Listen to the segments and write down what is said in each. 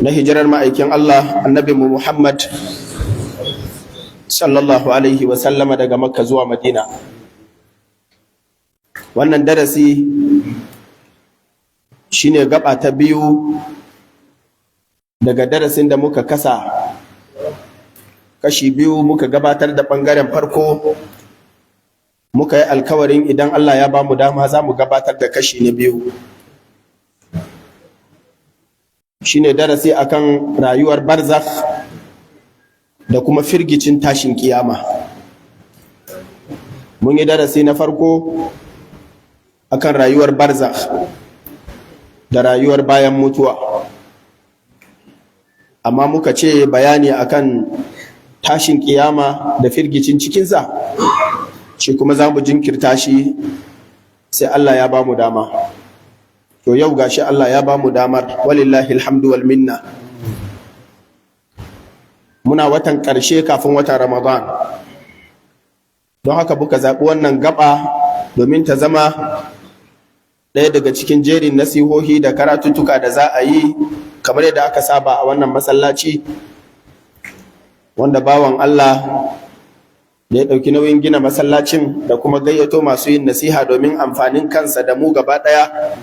na hijirar ma'aikin Allah annabi Muhammad sallallahu alaihi wasallama daga Makka zuwa Madina. Wannan darasi shine gaba ta biyu daga darasin da muka kasa kashi biyu. Muka gabatar da ɓangaren farko, muka yi alkawarin idan Allah ya ba mu dama za mu gabatar da kashi na biyu. Shine darasi akan rayuwar barzakh da kuma firgicin tashin kiyama. Mun yi darasi na farko akan rayuwar barzakh da rayuwar bayan mutuwa, amma muka ce bayani akan tashin kiyama da firgicin cikinsa shi kuma za mu jinkirta shi sai Allah ya ba mu dama. To yau gashi Allah ya ba mu damar, walillahi alhamdu wal minna. Muna watan ƙarshe kafin watan Ramadan, don haka muka zaɓi wannan gaba domin ta zama ɗaya daga cikin jerin nasihohi da karatuttuka da za a yi kamar yadda aka saba a wannan masallaci, wanda bawan Allah da ya ɗauki nauyin gina masallacin da kuma gayyato masu yin nasiha domin amfanin kansa da mu gaba ɗaya,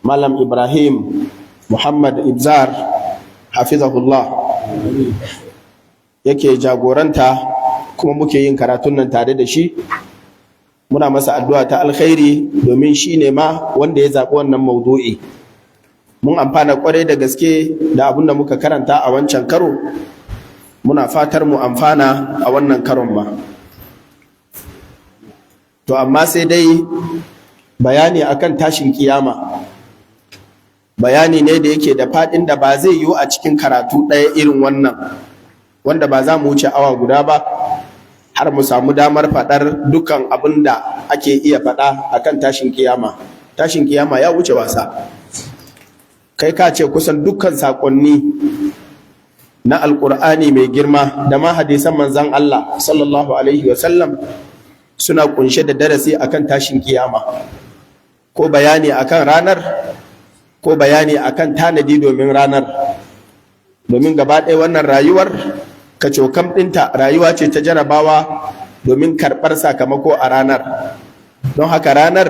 Malam Ibrahim Muhammad Ibzar hafizahullah yake jagoranta, kuma muke yin karatun nan tare da shi. Muna masa addu'a ta alkhairi domin shi ne ma wanda ya zaɓi wannan maudu'i. Mun amfana kwarai da gaske da abin da muka karanta a wancan karo, muna fatar mu amfana a wannan karon ma. To amma sai dai bayani akan tashin kiyama bayani ne da yake da faɗin da ba zai yiwu a cikin karatu ɗaya irin wannan, wanda ba za mu wuce awa guda ba har mu samu damar faɗar dukkan abin da ake iya faɗa akan tashin kiyama. Tashin kiyama ya wuce wasa. Kai ka ce kusan dukkan saƙonni na alƙur'ani mai girma da ma hadisan manzan Allah sallallahu alaihi wasallam suna kunshe da darasi akan tashin kiyama, ko bayani akan ranar, ko bayani akan tanadi domin ranar. Domin gaba ɗaya wannan rayuwar kacokam ɗinta rayuwa ce ta jarabawa domin karɓar sakamako a ranar. Don haka ranar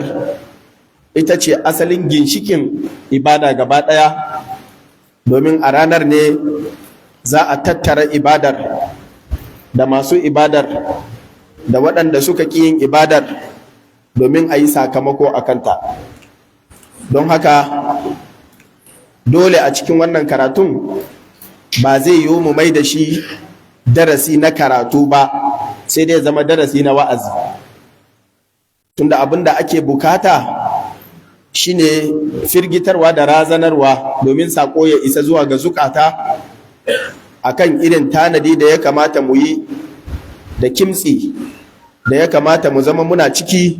ita ce asalin ginshikin ibada gaba ɗaya, domin a ranar ne za a tattara ibadar da masu ibadar da waɗanda suka ƙi yin ibadar domin a yi sakamako a kanta. Don haka dole a cikin wannan karatun ba zai yiwu mu mai da shi darasi na karatu ba, sai dai zama darasi na wa'azi, tunda abin da ake bukata shine firgitarwa da razanarwa domin saƙo ya isa zuwa ga zukata akan irin tanadi da ya kamata mu yi da kimtsi da ya kamata mu zama muna ciki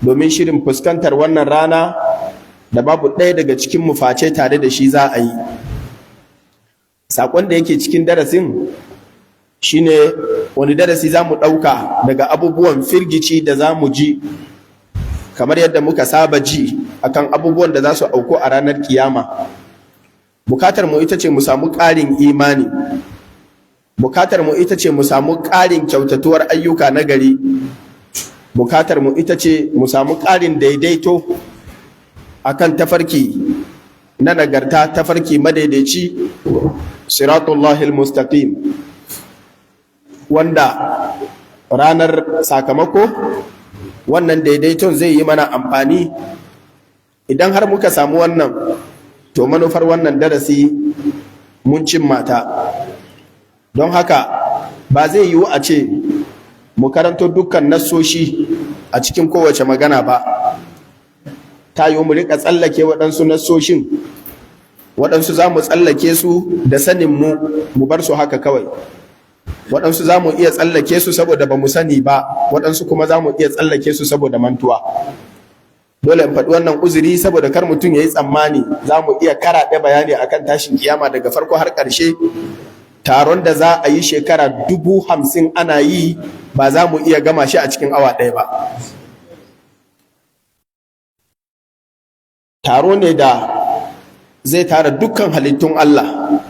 domin shirin fuskantar wannan rana da babu ɗaya daga cikin mu face tare da shi za a yi. Saƙon da yake cikin darasin shine wani darasi za mu ɗauka daga abubuwan firgici da za mu ji, kamar yadda muka saba ji akan abubuwan da za su auku a ranar kiyama. Bukatar mu ita ce mu samu ƙarin imani, bukatar mu ita ce mu samu ƙarin kyautatuwar ayyuka na gari, bukatar mu ita ce mu samu ƙarin daidaito akan tafarki na nagarta, tafarki madaidaici, siratullahil mustaqim, wanda ranar sakamako wannan daidaiton zai yi mana amfani. Idan har muka samu wannan, to manufar wannan darasi mun cimma ta. Don haka ba zai yiwu a ce mu karanto dukkan nassoshi a cikin kowace magana ba. Ta yiwu mu rika tsallake waɗansu nassoshin, waɗansu za mu tsallake su da sanin mu bar su haka kawai, waɗansu za mu iya tsallake su saboda ba mu sani ba, waɗansu kuma za mu iya tsallake su saboda mantuwa. Dole in faɗi wannan uzuri saboda kar mutum ya yi tsammani za mu iya karaɗe bayani akan tashin kiyama daga farko har ƙarshe. Taron da za a yi shekara 50,000 ana yi, ba za mu iya gama shi a cikin awa ɗaya ba. taro ne da zai tara dukkan halittun Allah,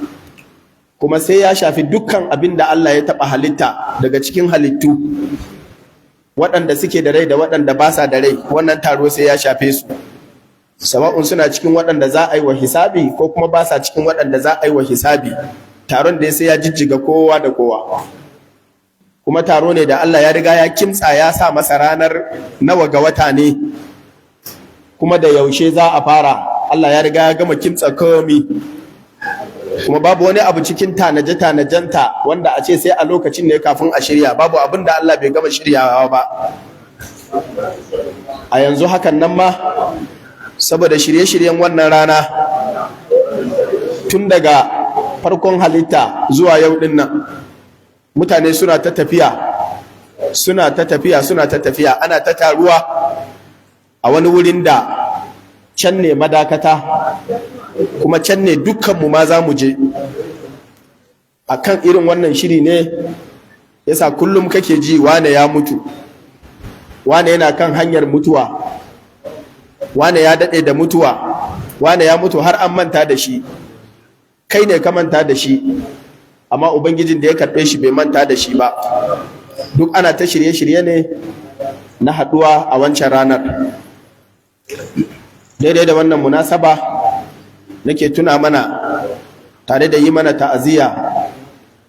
kuma sai ya shafi dukkan abin da Allah ya taɓa halitta daga cikin halittu, waɗanda suke da rai da waɗanda ba sa da rai. Wannan taro sai ya shafe su, sawa'un suna cikin waɗanda za a yi wa hisabi ko kuma ba sa cikin waɗanda za a yi wa hisabi. Taron da sai ya jijjiga kowa da kowa, kuma taro ne da Allah ya riga ya kimtsa, ya sa masa ranar nawa ga wata ne, kuma da yaushe za a fara. Allah ya riga ya gama kimtsa komi, kuma babu wani abu cikin tanaje-tanajenta wanda a ce sai a lokacin ne kafin a shirya. Babu abin da Allah bai gama shiryawa ba. A yanzu hakan nan ma, saboda shirye-shiryen wannan rana, tun daga farkon halitta zuwa yau din nan, mutane suna ta tafiya, ana ta taruwa a wani wurin da can ne madakata, kuma can ne dukkanmu ma za mu je. A kan irin wannan shiri ne yasa kullum kake ji wane ya mutu, wane yana kan hanyar mutuwa, wane ya daɗe da mutuwa, wane ya mutu har an manta da shi. Kai ne ka manta da shi, amma Ubangijin da ya karɓe shi bai manta da shi ba. Duk ana ta shirye-shirye ne na haɗuwa a wancan ranar. Daidai da wannan munasaba nake tuna mana, tare da yi mana ta'aziyya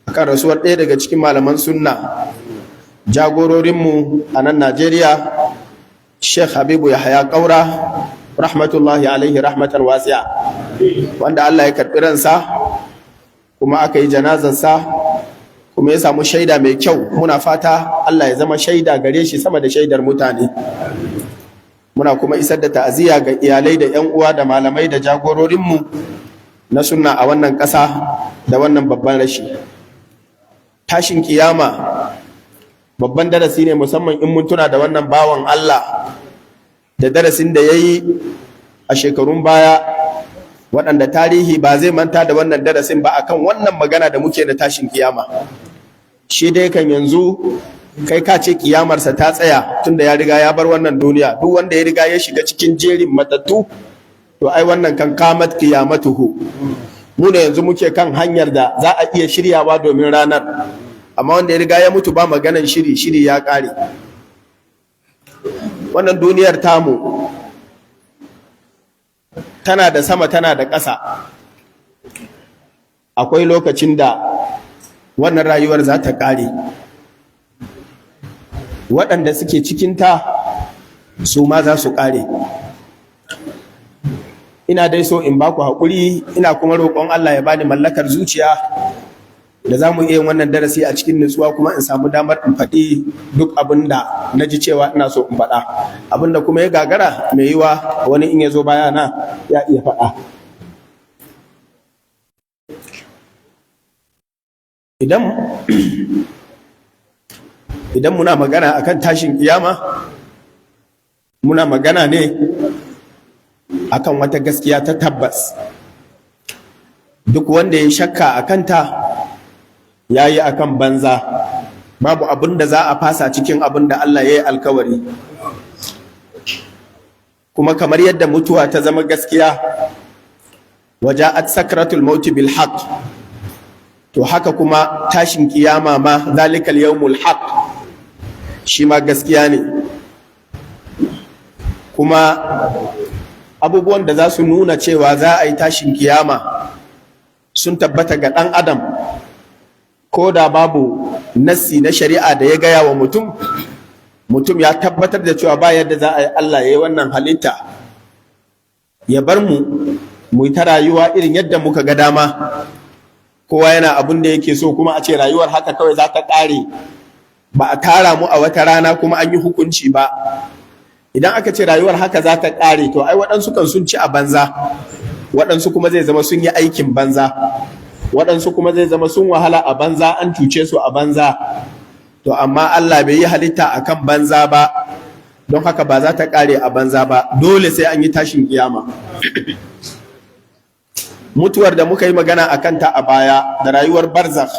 akan rasuwar ɗaya daga cikin malaman sunna, jagororinmu a nan Najeriya, Sheikh Habibu Yahaya Kaura, rahmatullahi alaihi rahmatan wasi'a, wanda Allah ya karɓi ransa kuma aka yi janazarsa, kuma ya samu shaida mai kyau. Muna fata Allah ya zama shaida gare shi sama da shaidar mutane. Muna kuma isar da ta'aziyya ga iyalai da 'yan uwa da malamai da jagororinmu na sunna a wannan ƙasa da wannan babban rashi. Tashin kiyama babban darasi ne, musamman in mun tuna da wannan bawan Allah da darasin da ya yi a shekarun baya, waɗanda tarihi ba zai manta da wannan darasin ba akan wannan magana da muke da tashin kiyama. Shi dai kan yanzu kai ka ce kiyamarsa ta tsaya, tunda ya riga ya bar wannan duniya. Duk wanda ya riga ya shiga cikin jerin matattu, to ai wannan kan kamat kiyamatuhu. Mu ne yanzu muke kan hanyar da za a iya shiryawa domin ranar, amma wanda ya riga ya mutu ba maganan shiri ya ƙare. Wannan duniyar tamu tana da sama tana da ƙasa. Akwai lokacin da wannan rayuwar za ta ƙare, waɗanda suke cikinta su ma za su ƙare. Ina dai so in baku haƙuri, ina kuma roƙon Allah ya bani mallakar zuciya da za mu iya wannan darasi a cikin nutsuwa, kuma in samu damar in faɗi duk abin da na ji cewa ina so in faɗa. Abin da kuma ya gagara, mai yiwa wani in ya zo bayana ya iya faɗa. Idan muna magana akan tashin kiyama, muna magana ne akan wata gaskiya ta tabbas. Duk wanda ya shakka a kanta ya yi akan banza. Babu abin da za a fasa cikin abin da Allah ya yi alkawari. Kuma kamar yadda mutuwa ta zama gaskiya, waja'at sakratul mauti bil haqq, to haka kuma tashin kiyama ma, zalikal yawmul haqq, shi ma gaskiya ne. Kuma abubuwan da za su nuna cewa za a yi tashin kiyama sun tabbata ga ɗan adam, ko da babu nassi na shari'a da ya gaya wa mutum ya tabbatar da cewa ba yadda za a yi Allah ya yi wannan halitta ya bar mu ta rayuwa irin yadda muka ga dama. Kowa yana abin da yake so, kuma a ce rayuwar haka kawai za ta ƙare, ba a tara mu a wata rana kuma an yi hukunci ba. Idan aka ce rayuwar haka za ta ƙare, to ai waɗansu kan sun ci a banza, waɗansu kuma zai zama sun yi aikin banza, waɗansu kuma zai zama sun wahala a banza, an cuce su a banza. To amma Allah bai yi halitta akan banza ba, don haka ba za ta ƙare a banza ba, dole sai an yi tashin kiyama. Mutuwar da muka yi magana a kanta a baya, da rayuwar barzakh,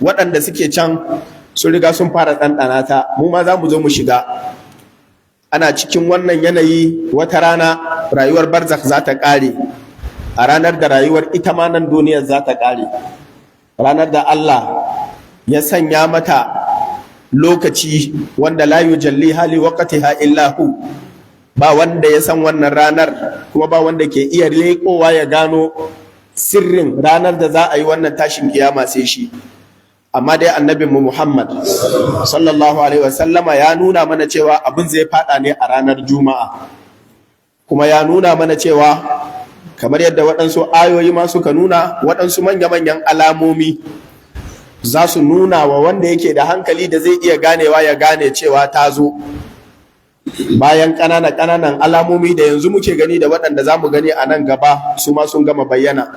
waɗanda suke can sun riga sun fara ɗanɗana ta, mu ma za mu zo mu shiga. Ana cikin wannan yanayi, wata rana rayuwar barzakh za ta ƙare, a ranar da rayuwar ita ma nan duniyar za ta ƙare, ranar da Allah ya sanya mata lokaci wanda la yujalli hali waqtiha illa hu, ba wanda ya san wannan ranar kuma ba wanda ke iya leƙowa ya gano sirrin ranar da za a yi wannan tashin kiyama sai shi. Amma dai annabinmu Muhammad sallallahu alaihi wasallama ya nuna mana cewa abin zai fada ne a ranar Juma'a, kuma ya nuna mana cewa kamar yadda waɗansu ayoyi ma suka nuna, waɗansu manya-manyan alamomi za su nuna wa wanda yake da hankali da zai iya ganewa ya gane cewa ta zo, bayan ƙananan alamomi da yanzu muke gani da waɗanda za mu gani a nan gaba su ma sun gama bayyana.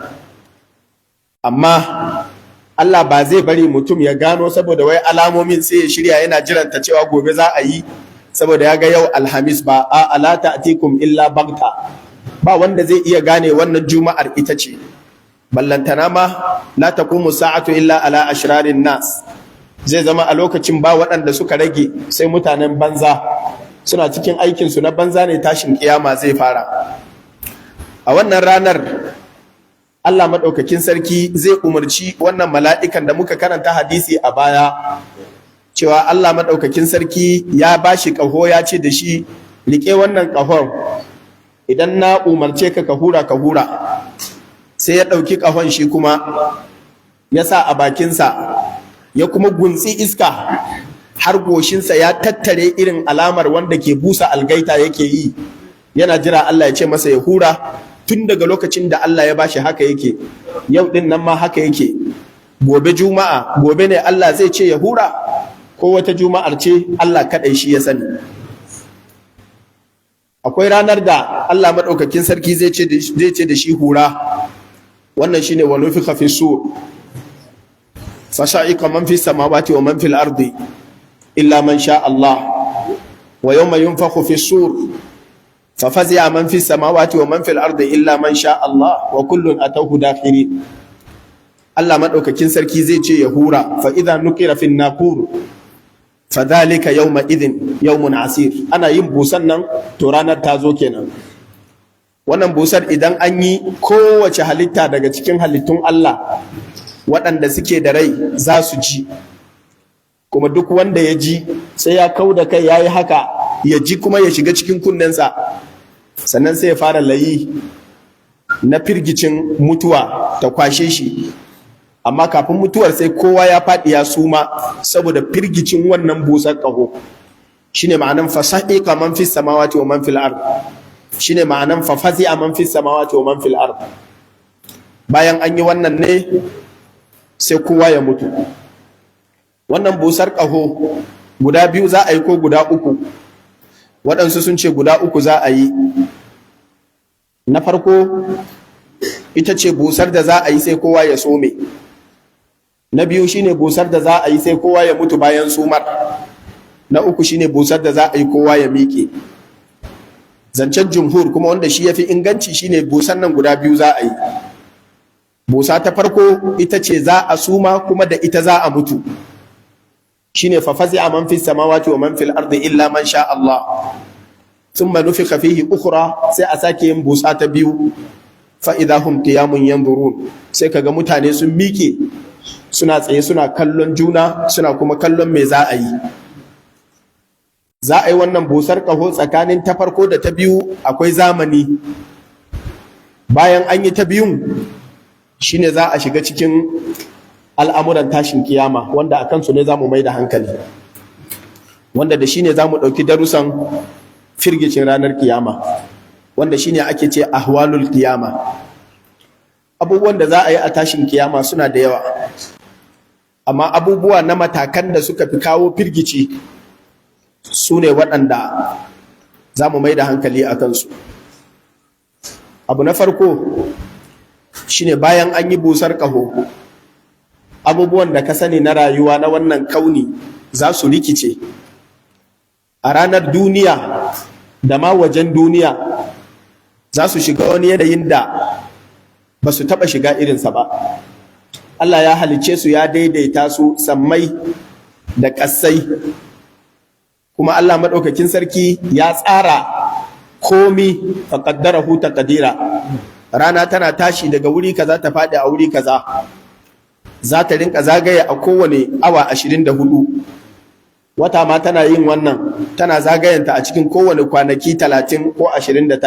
Amma Allah ba zai bari mutum ya gano saboda wai alamomin sai ya shirya yana jiranta cewa gobe za a yi saboda ya ga yau Alhamis ba, a la ta'tikum illa bagta, ba wanda zai iya gane wannan Juma'ar ita ce. Ballantana ma la taqumu sa'atu illa ala ashrarin nas, zai zama a lokacin ba waɗanda suka rage sai mutanen banza, suna cikin aikinsu na banza ne tashin kiyama zai fara. A wannan ranar Allah maɗaukakin sarki zai umarci wannan mala'ikan da muka karanta hadisi a baya cewa Allah maɗaukakin sarki ya ba shi ƙaho, ya ce da shi riƙe wannan ƙahon, idan na umarce ka hura ka hura. Sai ya ɗauki ƙahon shi kuma ya sa a bakinsa, ya kuma guntsi iska har goshinsa ya tattare irin alamar wanda ke busa algaita yake yi, yana jira Allah ya ce masa ya hura. Tun daga lokacin da Allah ya bashi haka yake, yau din nan ma haka yake, gobe Juma'a, gobe ne Allah zai ce ya hura, ko wata Juma'ar ce Allah kaɗai shi ya sani. Akwai ranar da Allah maɗaukakin sarki zai ce da shi hura, wannan shine wa nufiqa fi sur fa sha'iqa man fi samawati wa man fil ardi illa man sha Allah, wa yawma yunfakhu fi sur ففزع من في السماوات ومن في الأرض إلا من شاء الله وكل أتوه داخرين. Allah maɗaukakin sarki zai ce ya hura, fa idza nuqira fi an-naqur fa dhalika yawma idhin yawmun asir. Ana yin busan nan to ranar ta zo kenan. Wannan busar idan an yi, kowace halitta daga cikin halittun Allah waɗanda suke da rai za su ji, kuma duk wanda ya ji sai ya kau da kai yayi haka, ya ji kuma ya shiga cikin kunnensa, sannan sai ya fara layi na firgicin mutuwa ta kwashe shi. Amma kafin mutuwar sai kowa ya faɗi ya suma saboda firgicin wannan busar ƙaho. Shine ma'anan fasahiqa man fis samawati wa man fil ard, shine ma'anan fafazi'a man fis samawati wa man fil ard. Bayan an yi wannan ne sai kowa ya mutu. Wannan busar ƙaho guda biyu za a yi ko guda uku? Waɗansu sun ce guda uku za a yi. Na farko ita ce busar da za a yi sai kowa ya some. Na biyu shine busar da za a yi sai kowa ya mutu bayan sumar. Na uku shine busar da za a yi kowa ya miƙe. Zancen jumhur kuma wanda shi ya fi inganci shine busar nan guda biyu za a yi. Busa ta farko ita ce za a suma kuma da ita za a mutu, shine fa fazi'a man fis samawati wa man fil ardi illa man sha Allah. Thumma nufikha fihi ukhra, sai a sake yin busa ta biyu, fa idahum qiyamun yanzurun, sai kaga mutane sun miƙe suna tsaye suna kallon juna, suna kuma kallon me za a yi. Za a yi wannan busar ƙaho tsakanin ta farko da ta biyu akwai zamani. Bayan an yi ta biyun shine za a shiga cikin al'amuran tashin kiyama, wanda a kansu ne za mu mai da hankali, wanda da shi ne za mu ɗauki darussan firgicin ranar kiyama, wanda shi ne ake ce ahwalul kiyama. Abubuwan da za a yi a tashin kiyama suna da yawa, amma abubuwa na matakan da suka fi kawo firgici su ne waɗanda za mu mai da hankali a kansu. Abu na farko shi ne bayan an yi busar ƙaho, abubuwan da ka sani na rayuwa na wannan kauni za su rikice. A ranar duniya da ma wajen duniya za su shiga wani yanayin da ba su taɓa shiga irinsa ba. Allah ya halicce su, ya daidaita su sammai da ƙasai, kuma Allah maɗaukakin sarki ya tsara komi faqaddarahu taqdira. Rana tana tashi daga wuri kaza ta faɗi a wuri kaza, za ta rinka zagaya a kowane awa 24. Wata ma tana yin wannan, tana zagayanta a cikin kowane kwanaki 30 ko 29.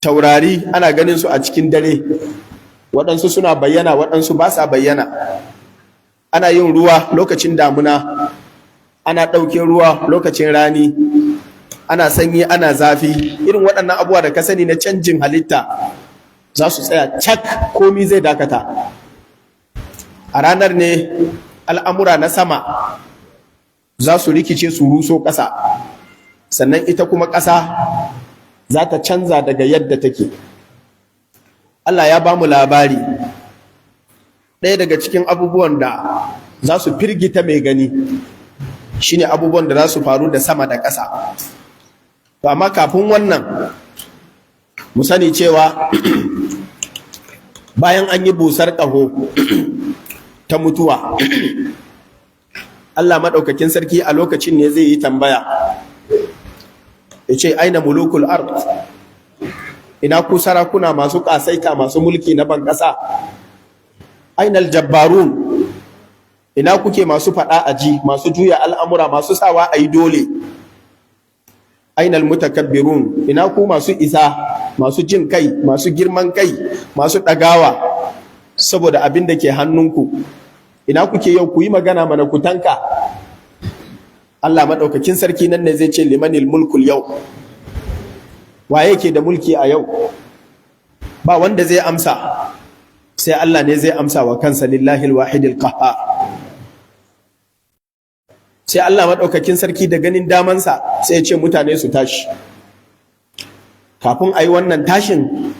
Taurari ana ganin su a cikin dare, waɗansu suna bayyana, waɗansu ba sa bayyana. Ana yin ruwa lokacin damuna, ana ɗauke ruwa lokacin rani, ana sanyi ana zafi. Irin waɗannan abubuwa da ka sani na canjin halitta za su tsaya cak, komi zai dakata. A ranar ne al'amura na sama za su rikice su ruso ƙasa, sannan ita kuma ƙasa za ta canza daga yadda take. Allah ya ba mu labari, ɗaya daga cikin abubuwan da za su firgita mai gani shine abubuwan da za su faru da sama da ƙasa. To amma kafin wannan mu sani cewa bayan an yi busar ƙaho ta mutuwa, Allah maɗaukakin sarki a lokacin ne zai yi tambaya, ya ce aina mulukul ard, ina ku sarakuna masu ƙasaita masu mulki na ban ƙasa, ainal jabbarun, ina kuke masu faɗa aji, masu juya al'amura, masu sawa a yi dole, ainal mutakabbirun, ina ku masu isa, masu jin kai, masu girman kai, masu ɗagawa saboda abin da ke hannunku, ina kuke yau, ku yi magana mana ku tanka. Allah maɗaukakin sarki nan ne zai ce limanil mulkul yau, waye ke da mulki a yau? Ba wanda zai amsa, sai Allah ne zai amsa wa kansa, lillahi alwahidil qahhar. Sai Allah maɗaukakin sarki da ganin damansa sai ya ce mutane su tashi. Kafin a yi wannan tashin,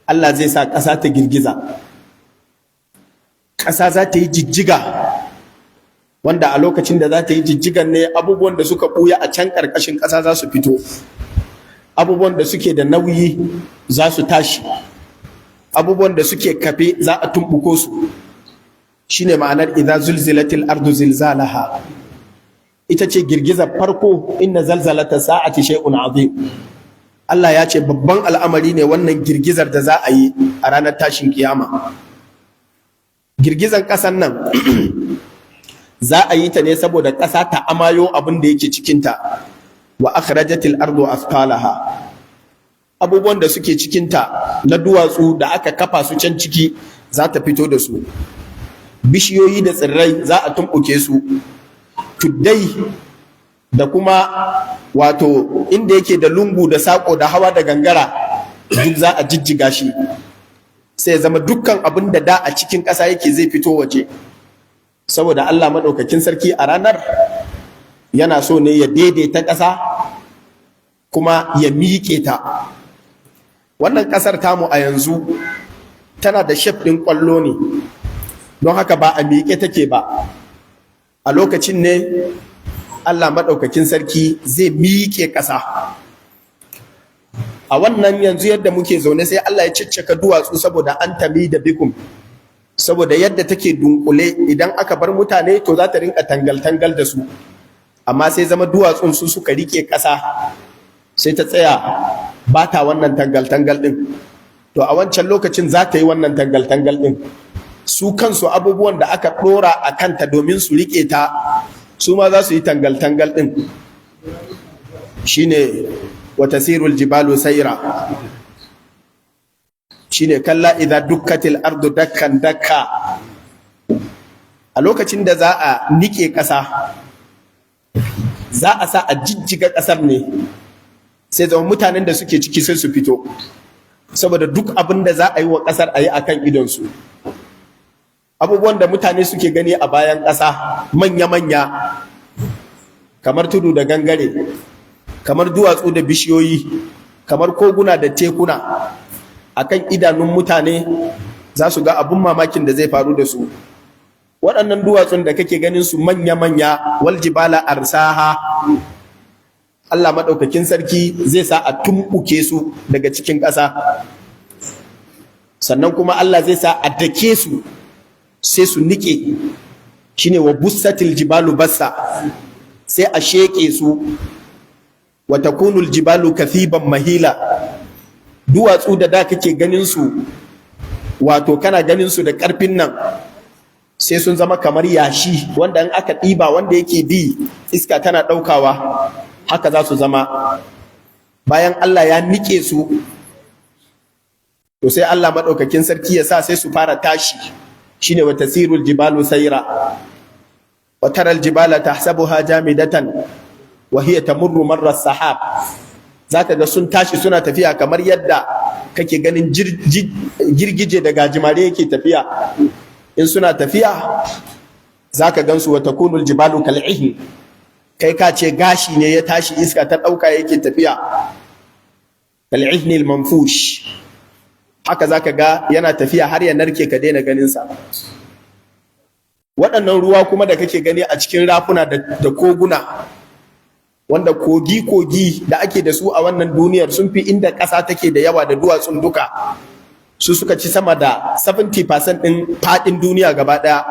Allah zai sa ƙasa ta girgiza, ƙasa za ta yi jijjiga, wanda a lokacin da za ta yi jijjigan ne abubuwan da suka ɓuya a can ƙarƙashin ƙasa za su fito, abubuwan da suke da nauyi za su tashi, abubuwan da suke kafe za a tumɓuko su. Shine ma'anar idza zulzilatil ardu zilzalaha, ita ce girgizar farko. Inna zalzalata sa'ati shay'un azim. Allah ya ce babban al'amari ne wannan girgizar da za a yi a ranar tashin kiyama. Girgizar ƙasar nan za a yi ta ne saboda ƙasa ta amayo abin da yake cikinta. Wa akhrajatil ardu athqalaha, abubuwan da suke cikinta na duwatsu da aka kafa su can ciki za ta fito da su, bishiyoyi da tsirrai za a tumɓuke su, tuddai da kuma wato inda yake da lungu da saƙo da hawa da gangara duk za a jijjiga shi, sai zama dukkan abin da a cikin ƙasa yake zai fito waje. Saboda Allah maɗaukakin sarki a ranar yana so ne ya daidaita ƙasa kuma ya miƙe ta. Wannan ƙasar tamu a yanzu tana da shef ɗin ƙwallo ne, don haka ba a miƙe take ba. A lokacin ne Allah maɗaukakin sarki zai miƙe ƙasa. A wannan yanzu yadda muke zaune sai Allah ya ciccika duwatsu saboda an tami da bikum, saboda yadda take dunkule idan aka bar mutane to za ta rinka tangal-tangal da su, amma sai zama duwatsun su suka rike ƙasa sai ta tsaya ba ta wannan tangal-tangal ɗin. To a wancan lokacin za ta yi wannan tangal-tangal ɗin. Su kansu abubuwan da aka ɗora a kanta domin su rike ta su ma za su yi tangal-tangal ɗin. Shine watasirul jibalu saira, shine kalla idza dukkatil ardu dakkan dakka. A lokacin da za a nike ƙasa, za a sa a jijjiga ƙasar ne, sai zama mutanen da suke ciki sai su fito, saboda duk abin da za a yi wa ƙasar a yi a kan idonsu. Abubuwan da mutane suke gani a bayan ƙasa manya-manya, kamar tudu da gangare, kamar duwatsu da bishiyoyi, kamar koguna da tekuna, akan idanun mutane za su ga abun mamakin da zai faru da su. Waɗannan duwatsun da kake ganin su manya-manya, wal jibala arsaha, Allah maɗaukakin sarki zai sa a tumɓuke su daga cikin ƙasa, sannan kuma Allah zai sa a dake su sai su nike, shine wa bussatil jibalu bassa, sai a sheƙe su. wa takunul jibalu kathiban mahila, duwatsu da kake ganin su, wato kana ganin su da ƙarfin nan, sai sun zama kamar yashi wanda in aka ɗiba wanda yake bi iska tana ɗaukawa, haka za su zama. Bayan Allah ya nike su, to sai Allah maɗaukakin sarki ya sa sai su fara tashi, shine wa tasirul jibalu sayra wa taral jibala tahsabuha jamidatan wa hiya tamurru marra sahab. Zaka ga sun tashi suna tafiya kamar yadda kake ganin girgije da gajimare yake tafiya. In suna tafiya zaka gansu wa takunul jibalu kal'ihin, kai ka ce gashi ne ya tashi iska ta ɗauka yake tafiya. Kal'ihnil manfush, haka zaka ga yana tafiya har ya narke ka daina ganinsa. Waɗannan ruwa kuma da kake gani a cikin rafuna da koguna, wanda kogi da ake da su a wannan duniyar sun fi inda ƙasa take da yawa da duwatsun duka, su suka ci sama da 70% ɗin faɗin duniya gaba ɗaya,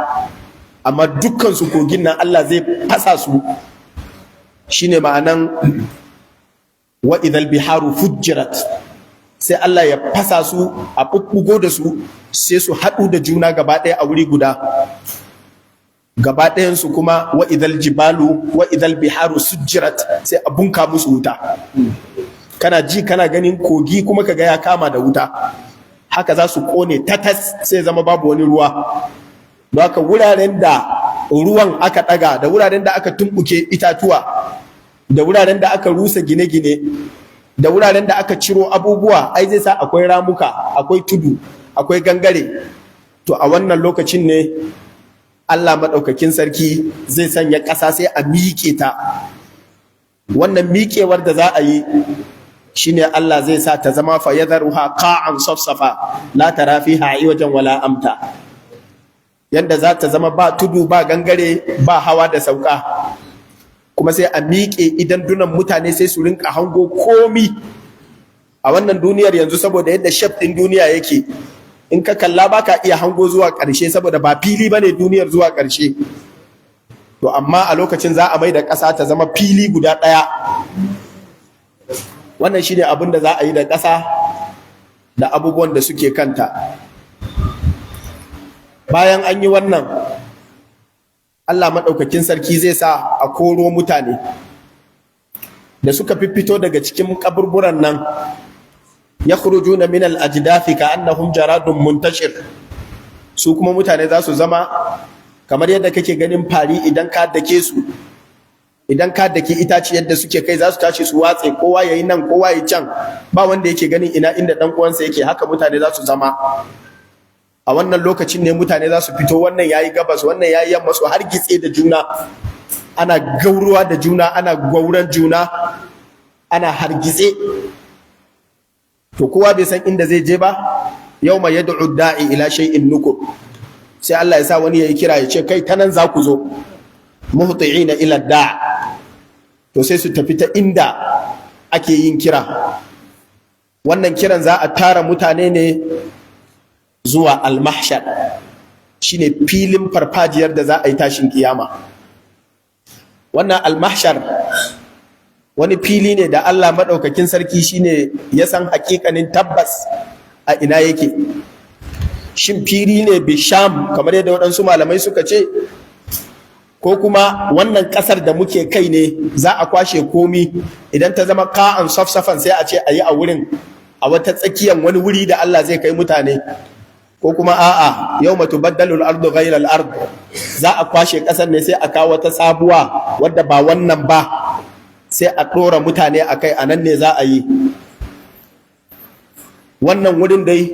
amma dukkansu kogin nan Allah zai fasa su. Shine ma'anan wa idhal biharu fujjirat, sai Allah ya fasa su, a ɓuɓɓugo da su, sai su haɗu da juna gaba ɗaya a wuri guda. Gaba ɗayansu kuma wa idhal jibalu wa idhal biharu sujjirat, sai a bunka musu wuta. Kana ji kana ganin kogi kuma kaga ya kama da wuta, haka za su ƙone tatas, sai zama babu wani ruwa. Don haka wuraren da ruwan aka ɗaga, da wuraren da aka tumɓuke itatuwa, da wuraren da aka rusa gine-gine, da wuraren da aka ciro abubuwa, ai zai sa akwai ramuka, akwai tudu, akwai gangare. To a wannan lokacin ne Allah maɗaukakin sarki zai sanya ƙasa sai a miƙe ta. Wannan miƙewar da za a yi shine Allah zai sa ta zama fa yadharuha qa'an safsafa la tara fiha iwajan wala amta, yanda za ta zama ba tudu ba gangare ba hawa da sauka. Kuma sai a miƙe idan dunan mutane sai su rinka hango komi a wannan duniyar yanzu, saboda yadda shaf ɗin duniya yake, in ka kalla baka iya hango zuwa ƙarshe saboda ba fili bane duniyar zuwa ƙarshe. To amma a lokacin za a mai da ƙasa ta zama fili guda ɗaya. Wannan shine abin da za a yi da ƙasa da abubuwan da suke kanta. Bayan an yi wannan, Allah maɗaukakin sarki zai sa a koro mutane da suka fito daga cikin kaburburan nan, yakhrujuna min al-ajdathi ka'annahum jaradun muntashir. Su kuma mutane za su zama kamar yadda kake ganin fari idan ka dake su, idan ka dake itace yadda suke kai za su tashi su watse, kowa yayi nan kowa yayi can, ba wanda yake ganin inda dan uwansa yake. Haka mutane za su zama. A wannan lokacin ne mutane za su fito, wannan yayi gabas wannan yayi yamma, su hargitse da juna, ana gauruwa da juna, ana gwauran juna, ana hargitse. To kowa bai san inda zai je ba. Yawma yad'u da'i ila shay'in nukur, sai Allah ya sa wani yayi kira ya ce kai ta nan za ku zo, muhti'ina ila da'. To sai su tafi ta inda ake yin kira. Wannan kiran za a tara mutane ne zuwa al-mahshar, shine filin farfajiyar da za a yi tashin kiyama. Wannan al-mahshar wani fili ne da Allah maɗaukakin sarki shine ya san hakikanin tabbas a ina yake. Shin fili ne bisham kamar yadda waɗansu malamai suka ce, ko kuma wannan ƙasar da muke kai ne za a kwashe komi, idan ta zama ka'an safsafan sai a ce a yi a wurin, a wata tsakiyar wani wuri da Allah zai kai mutane. Ko kuma a'a, yawma tubaddalu al-ardu ghayra al-ard, za a kwashe ƙasar ne sai a kawo wata sabuwa wadda ba wannan ba, sai a ɗora mutane a kai, a nan ne za a yi. Wannan wurin dai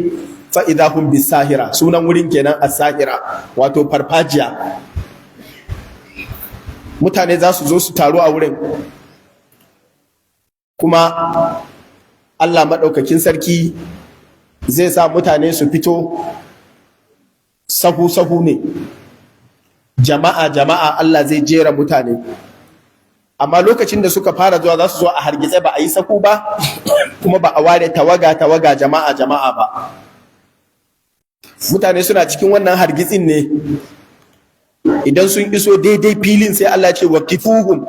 fa'idahun bisahira, sunan wurin kenan as-sahira, wato farfajiya. Mutane za su zo su taru a wurin, kuma Allah maɗaukakin sarki zai sa mutane su fito sahu-sahu ne, jama'a Allah zai jera mutane. Amma lokacin da suka fara zuwa za su zo a hargitse, ba a yi saku ba, kuma ba a ware tawaga jama'a ba. Mutane suna cikin wannan hargitsin ne, idan sun iso daidai filin sai Allah ce waqifuhum,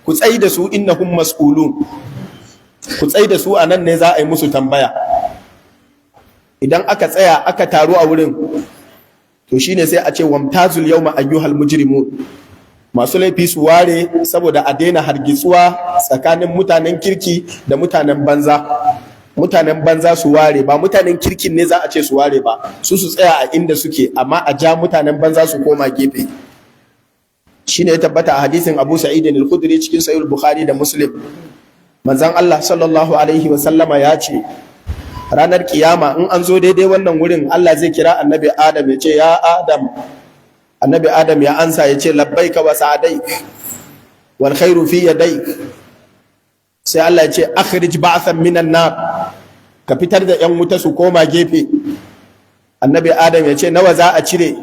ku tsayi da su innahum mas'ulun, ku tsai da su a nan ne za a yi musu tambaya. Idan aka tsaya aka taru a wurin, to shine sai a ce wamtazul yawma ayyuhal mujrimun, masu laifi su ware saboda a daina hargitsuwa tsakanin mutanen kirki da mutanen banza. Mutanen banza su ware, ba mutanen kirkin ne za a ce su ware ba, su tsaya a inda suke, amma a ja mutanen banza su koma gefe. Shine ya tabbata a hadisin Abu Sa'id al-Khudri cikin Sahih Bukhari da Muslim. Manzon Allah sallallahu alaihi wa sallama ya ce, ranar kiyama in an zo daidai wannan wurin, Allah zai kira annabi Adam ya ce, ya Adam. Annabi Adam ya ansa ya ce, labbaika wa sa'adaik wal khairu fi yadaik. Sai Allah ya ce, akhrij ba'than minan nar, ka fitar da yan wuta su koma gefe. Annabi Adam ya ce, nawa za a cire?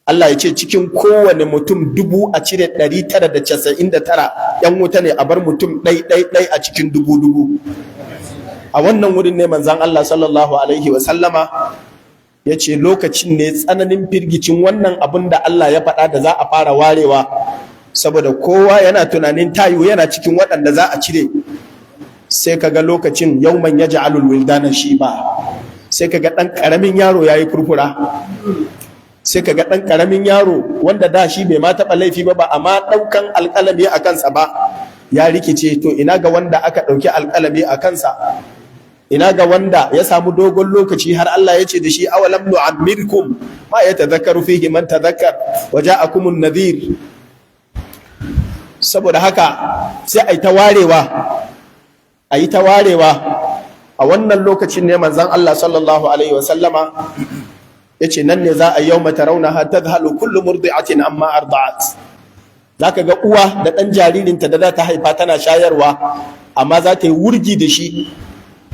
Allah ya ce, cikin kowane mutum 1000 a cire 999 yan wuta ne, a bar mutum ɗai a cikin 1000. A wannan wurin ne manzon Allah sallallahu alaihi wa sallama ya ce lokacin ne tsananin firgicin wannan abin da Allah ya faɗa da za a fara warewa, saboda kowa yana tunanin tayu yana cikin waɗanda za a cire. Sai kaga lokacin yawman yaj'alul wildana shiba, sai kaga ɗan ƙaramin yaro yayi furfura, sai kaga ɗan ƙaramin yaro wanda da shi bai ma taɓa laifi ba amma ɗaukan alƙalami a kansa ba ya rikice. To ina ga wanda aka ɗauki alƙalami a kansa? Ina ga wanda ya samu dogon lokaci har Allah ya ce da shi, awalam nu'ammirkum ma yatadhakkaru fihi man tadhakkar wa ja'akumun nadhir. Saboda haka sai ayi ta warewa a wannan lokacin ne manzon Allah sallallahu alaihi wa sallama yace nan ne za a yawma tarawnaha tadhhalu kullu murdi'atin amma arda'at. Zaka ga uwa da ɗan jaririnta da za ta haifa tana shayarwa, amma za ta yi wurgi da shi.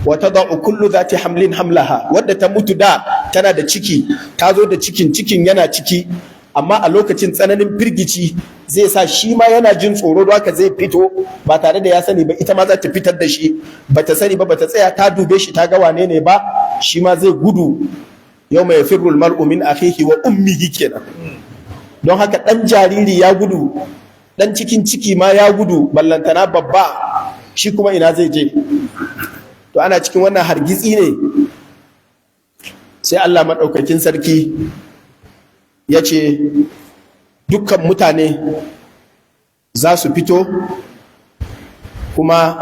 Wata da'u kullu zati hamlin hamlaha, wadda ta mutu da tana da ciki, ta zo da cikin yana ciki, amma a lokacin tsananin firgici zai sa shi ma yana jin tsoro, don haka zai fito ba tare da ya sani ba, ita ma za ta fitar da shi, bata sani ba, bata tsaya ta dube shi ta ga wane ne ba, shi ma zai gudu. Yawma yafirru al-mar'u min akhihi wa ummihi kenan. Don haka ɗan jariri ya gudu, ɗan cikin ciki ma ya gudu, ballantana babba, shi kuma ina zai je? To ana cikin wannan hargitsi ne sai Allah maɗaukakin sarki ya ce dukkan mutane za su fito, kuma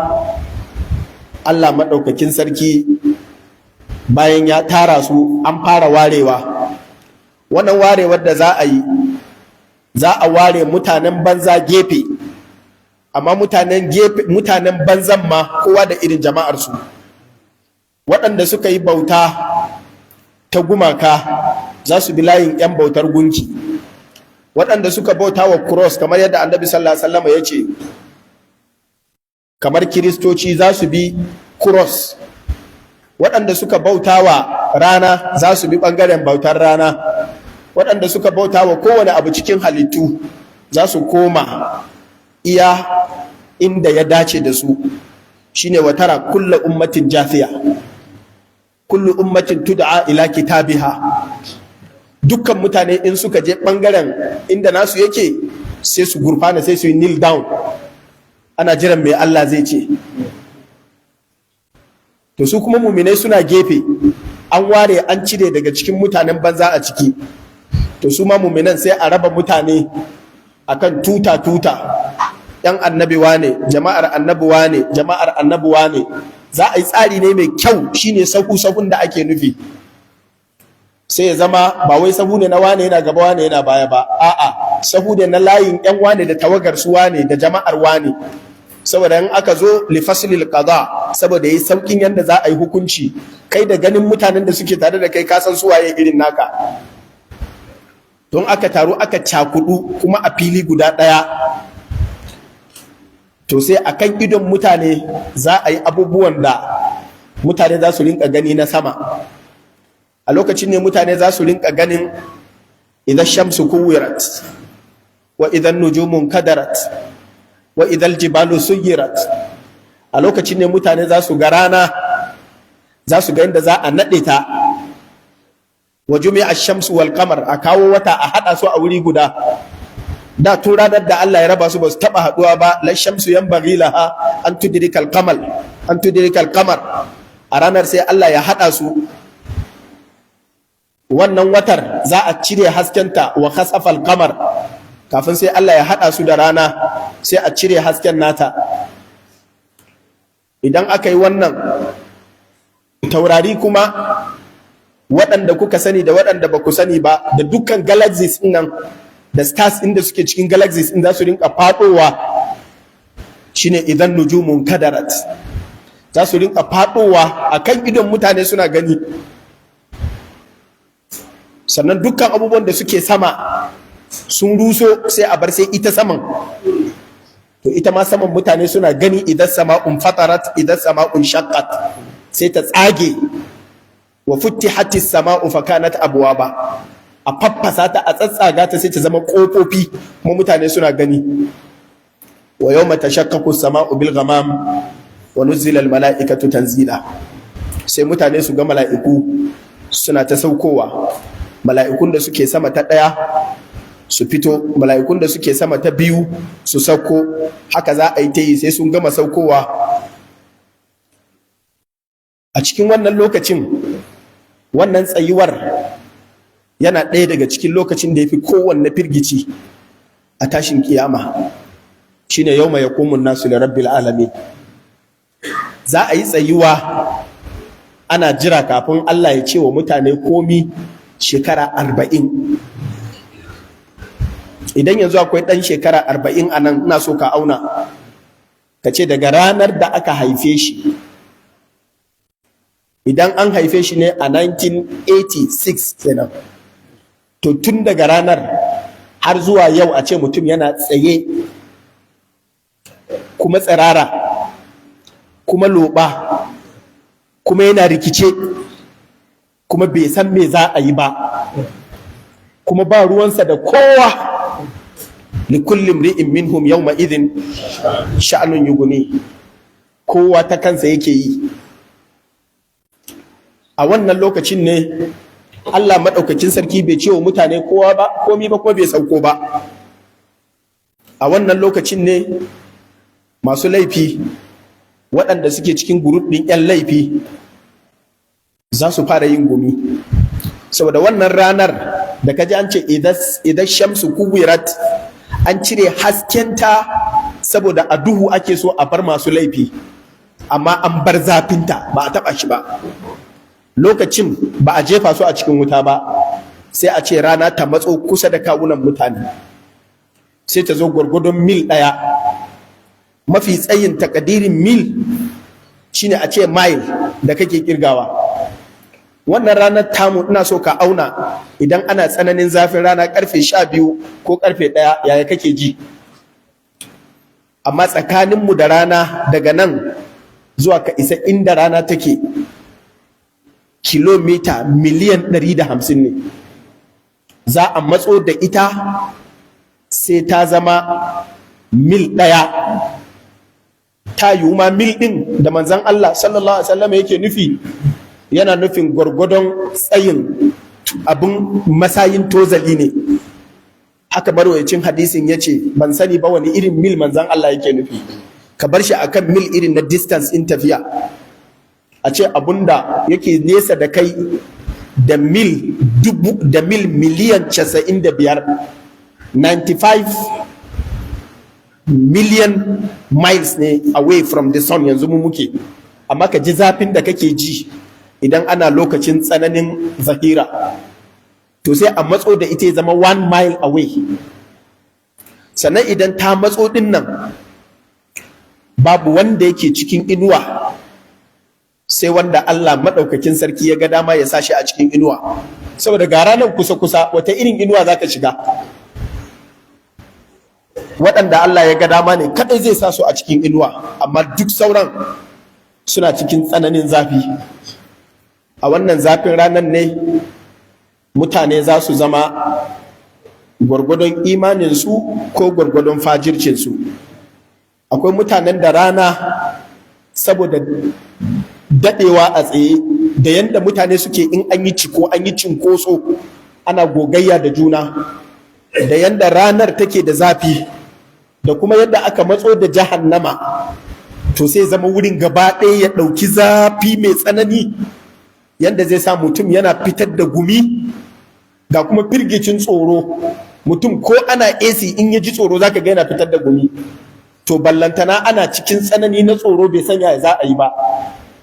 Allah maɗaukakin sarki bayan ya tara su an fara warewa. Wannan warewar da za a yi, za a ware mutanen banza gefe, amma mutanen banzan ma kowa da irin jama'arsu. Waɗanda suka yi bauta ta gumaka za su bi layin 'yan bautar gunki. Waɗanda suka bauta wa cross, kamar yadda annabi sallallahu alaihi wasallam ya ce, kamar kiristoci za su bi cross. Waɗanda suka bauta wa rana za su bi ɓangaren bautar rana. Waɗanda suka bauta wa kowane abu cikin halittu za su koma iya inda ya dace da su. Shine watara kullu ummatin jafiya, kullu ummatin tud'a ila kitabiha. Dukkan mutane in suka je ɓangaren inda nasu yake sai su gurfana, sai su yi kneel down, ana jiran mai Allah zai ce. To su kuma muminai suna gefe, an ware an cire daga cikin mutanen banza a ciki. To su ma muminan sai a raba mutane akan tuta, yan annabi wane, jama'ar annabi wane, jama'ar annabi wane. Za a yi tsari ne mai kyau, shine sahun da ake nufi. Sai ya zama ba wai sahu ne na wane yana gaba wane yana baya ba, a'a sahu ne na layin yan wane da tawagar su wane da jama'ar wane. Saboda in aka zo li faslil qada, saboda yayi saukin yanda za a yi hukunci, kai da ganin mutanen da suke tare da kai ka san su waye irin naka. Don aka taru aka cakudu kuma a fili guda ɗaya, to sai akan idon mutane za a yi abubuwan da mutane za su rinka gani na sama. A lokacin ne mutane za su rinka ganin idan shamsu kuwirat, wa idan nujumun kadarat, wa idan jibalu suyirat. A lokacin ne mutane za su ga rana, za su ga inda za a naɗe ta. Wa jumi'a ash-shamsu wal qamar, a kawo wata a haɗa su a wuri guda. Da tun ranar da Allah ya raba su ba su taɓa haɗuwa ba. La shamsu yanbaghi laha an tudrika al-qamal an tudrikal qamar, a ranar sai Allah ya hada su. Wannan watar za a cire haskenta wa khasafal qamar, kafin sai Allah ya hada su da rana sai a cire hasken nata. Idan aka yi wannan, taurari kuma waɗanda kuka sani da waɗanda ba ku sani ba, da dukkan galaxies nan da stars inda suke cikin galaxies in za su rinka faɗowa, shine idan nujumun kadarat, za su rinka faɗowa a kan idon mutane suna gani. Sannan dukkan abubuwan da suke sama sun ruso sai a bar sai ita saman, to ita ma saman mutane suna gani. Idan sama'un fatarat, idan sama'un shaqqat, sai ta tsage. Wa futtihatis sama'u fakanat abwaba, a faffasa ta, a tsatsaga ta sai ta zama kofofi kuma mutane suna gani. Wa yawma tashaqqaqu as-sama'u bil ghamam wa nuzila al mala'ikatu tanzila, sai mutane su ga mala'iku suna ta saukowa. Mala'ikun da suke sama ta ɗaya su fito, mala'ikun da suke sama ta biyu su sauko, haka za a yi ta yi sai sun gama saukowa. A cikin wannan lokacin, wannan tsayuwar yana ɗaya daga cikin lokacin da ya fi kowanne firgici a tashin kiyama, shine yawma yaqumun nasu li rabbil alamin. Za a yi tsayuwa ana jira kafin Allah ya ce wa mutane komi shekara 40. Idan yanzu akwai ɗan shekara 40 a nan, ina so ka auna ka ce daga ranar da aka haife shi, idan an haife shi ne a 1986 kenan, to tun daga ranar har zuwa yau a ce mutum yana tsaye kuma tsirara kuma loɓa kuma yana rikice kuma bai san me za a yi ba kuma ba ruwansa da kowa. likulli imri'in minhum yawma idhin sha'nun yughni, kowa ta kansa yake yi. A wannan lokacin ne Allah maɗaukakin sarki bai ce wa mutane kowa ba komi ba, kuma bai sauko ba. A wannan lokacin ne masu laifi waɗanda suke cikin group ɗin 'yan laifi za su fara yin gumi, saboda wannan ranar da kaji an ce idan shamsu kuwirat, an cire haskenta saboda a duhu ake so a bar masu laifi, amma an bar zafinta ba a taɓa shi ba. Lokacin ba a jefa su a cikin wuta ba, sai a ce rana ta matso kusa da kawunan mutane, sai ta zo gwargwadon mil 1. Mafi tsayin takadirin mil shine a ce mile da kake kirgawa. Wannan ranar tamu ina so ka auna, idan ana tsananin zafin rana karfe 12 ko karfe 1, yaya kake ji? Amma tsakaninmu da rana daga nan zuwa ka isa inda rana take kilomita miliyan 150 ne. Za a matso da ita sai ta zama mil 1. Ta yiwu ma mil ɗin da manzon Allah sallallahu alaihi wasallam yake nufi, yana nufin gwargwadon tsayin abin masayin tozali ne. Haka marwayacin hadisin ya ce, ban sani ba wani irin mil manzan Allah yake nufi, ka bar shi akan mil irin na distance in tafiya. A ce abunda yake nesa da kai da mil miliyan 95, 95 million miles ne away from the sun yanzu mu muke. Amma ka ji zafin da kake ji idan ana lokacin tsananin zahira, to sai a matso da ita ya zama 1 mile away. Sannan idan ta matso din nan, babu wanda yake cikin inuwa sai wanda Allah maɗaukakin sarki ya ga dama ya sashi a cikin inuwa. Saboda ga ranar kusa-kusa, wata irin inuwa za ka shiga? Waɗanda Allah ya ga dama ne kaɗai zai sa su a cikin inuwa, amma duk sauran suna cikin tsananin zafi. A wannan zafin ranar ne mutane za su zama gwargwadon imaninsu ko gwargwadon fajircinsu. Akwai mutanen da rana saboda daɗewa a tsaye da yadda mutane suke in an yi ciko an yi cinkoso ana gogayya da juna, da yadda ranar take da zafi, da kuma yadda aka matso da jahannama to sai zama wurin gaba ɗaya ya ɗauki zafi mai tsanani yadda zai sa mutum yana fitar da gumi ga kuma firgicin tsoro. Mutum ko ana AC in ya ji tsoro zaka ga yana fitar da gumi, to ballantana ana cikin tsanani na tsoro bai sanya za a yi ba.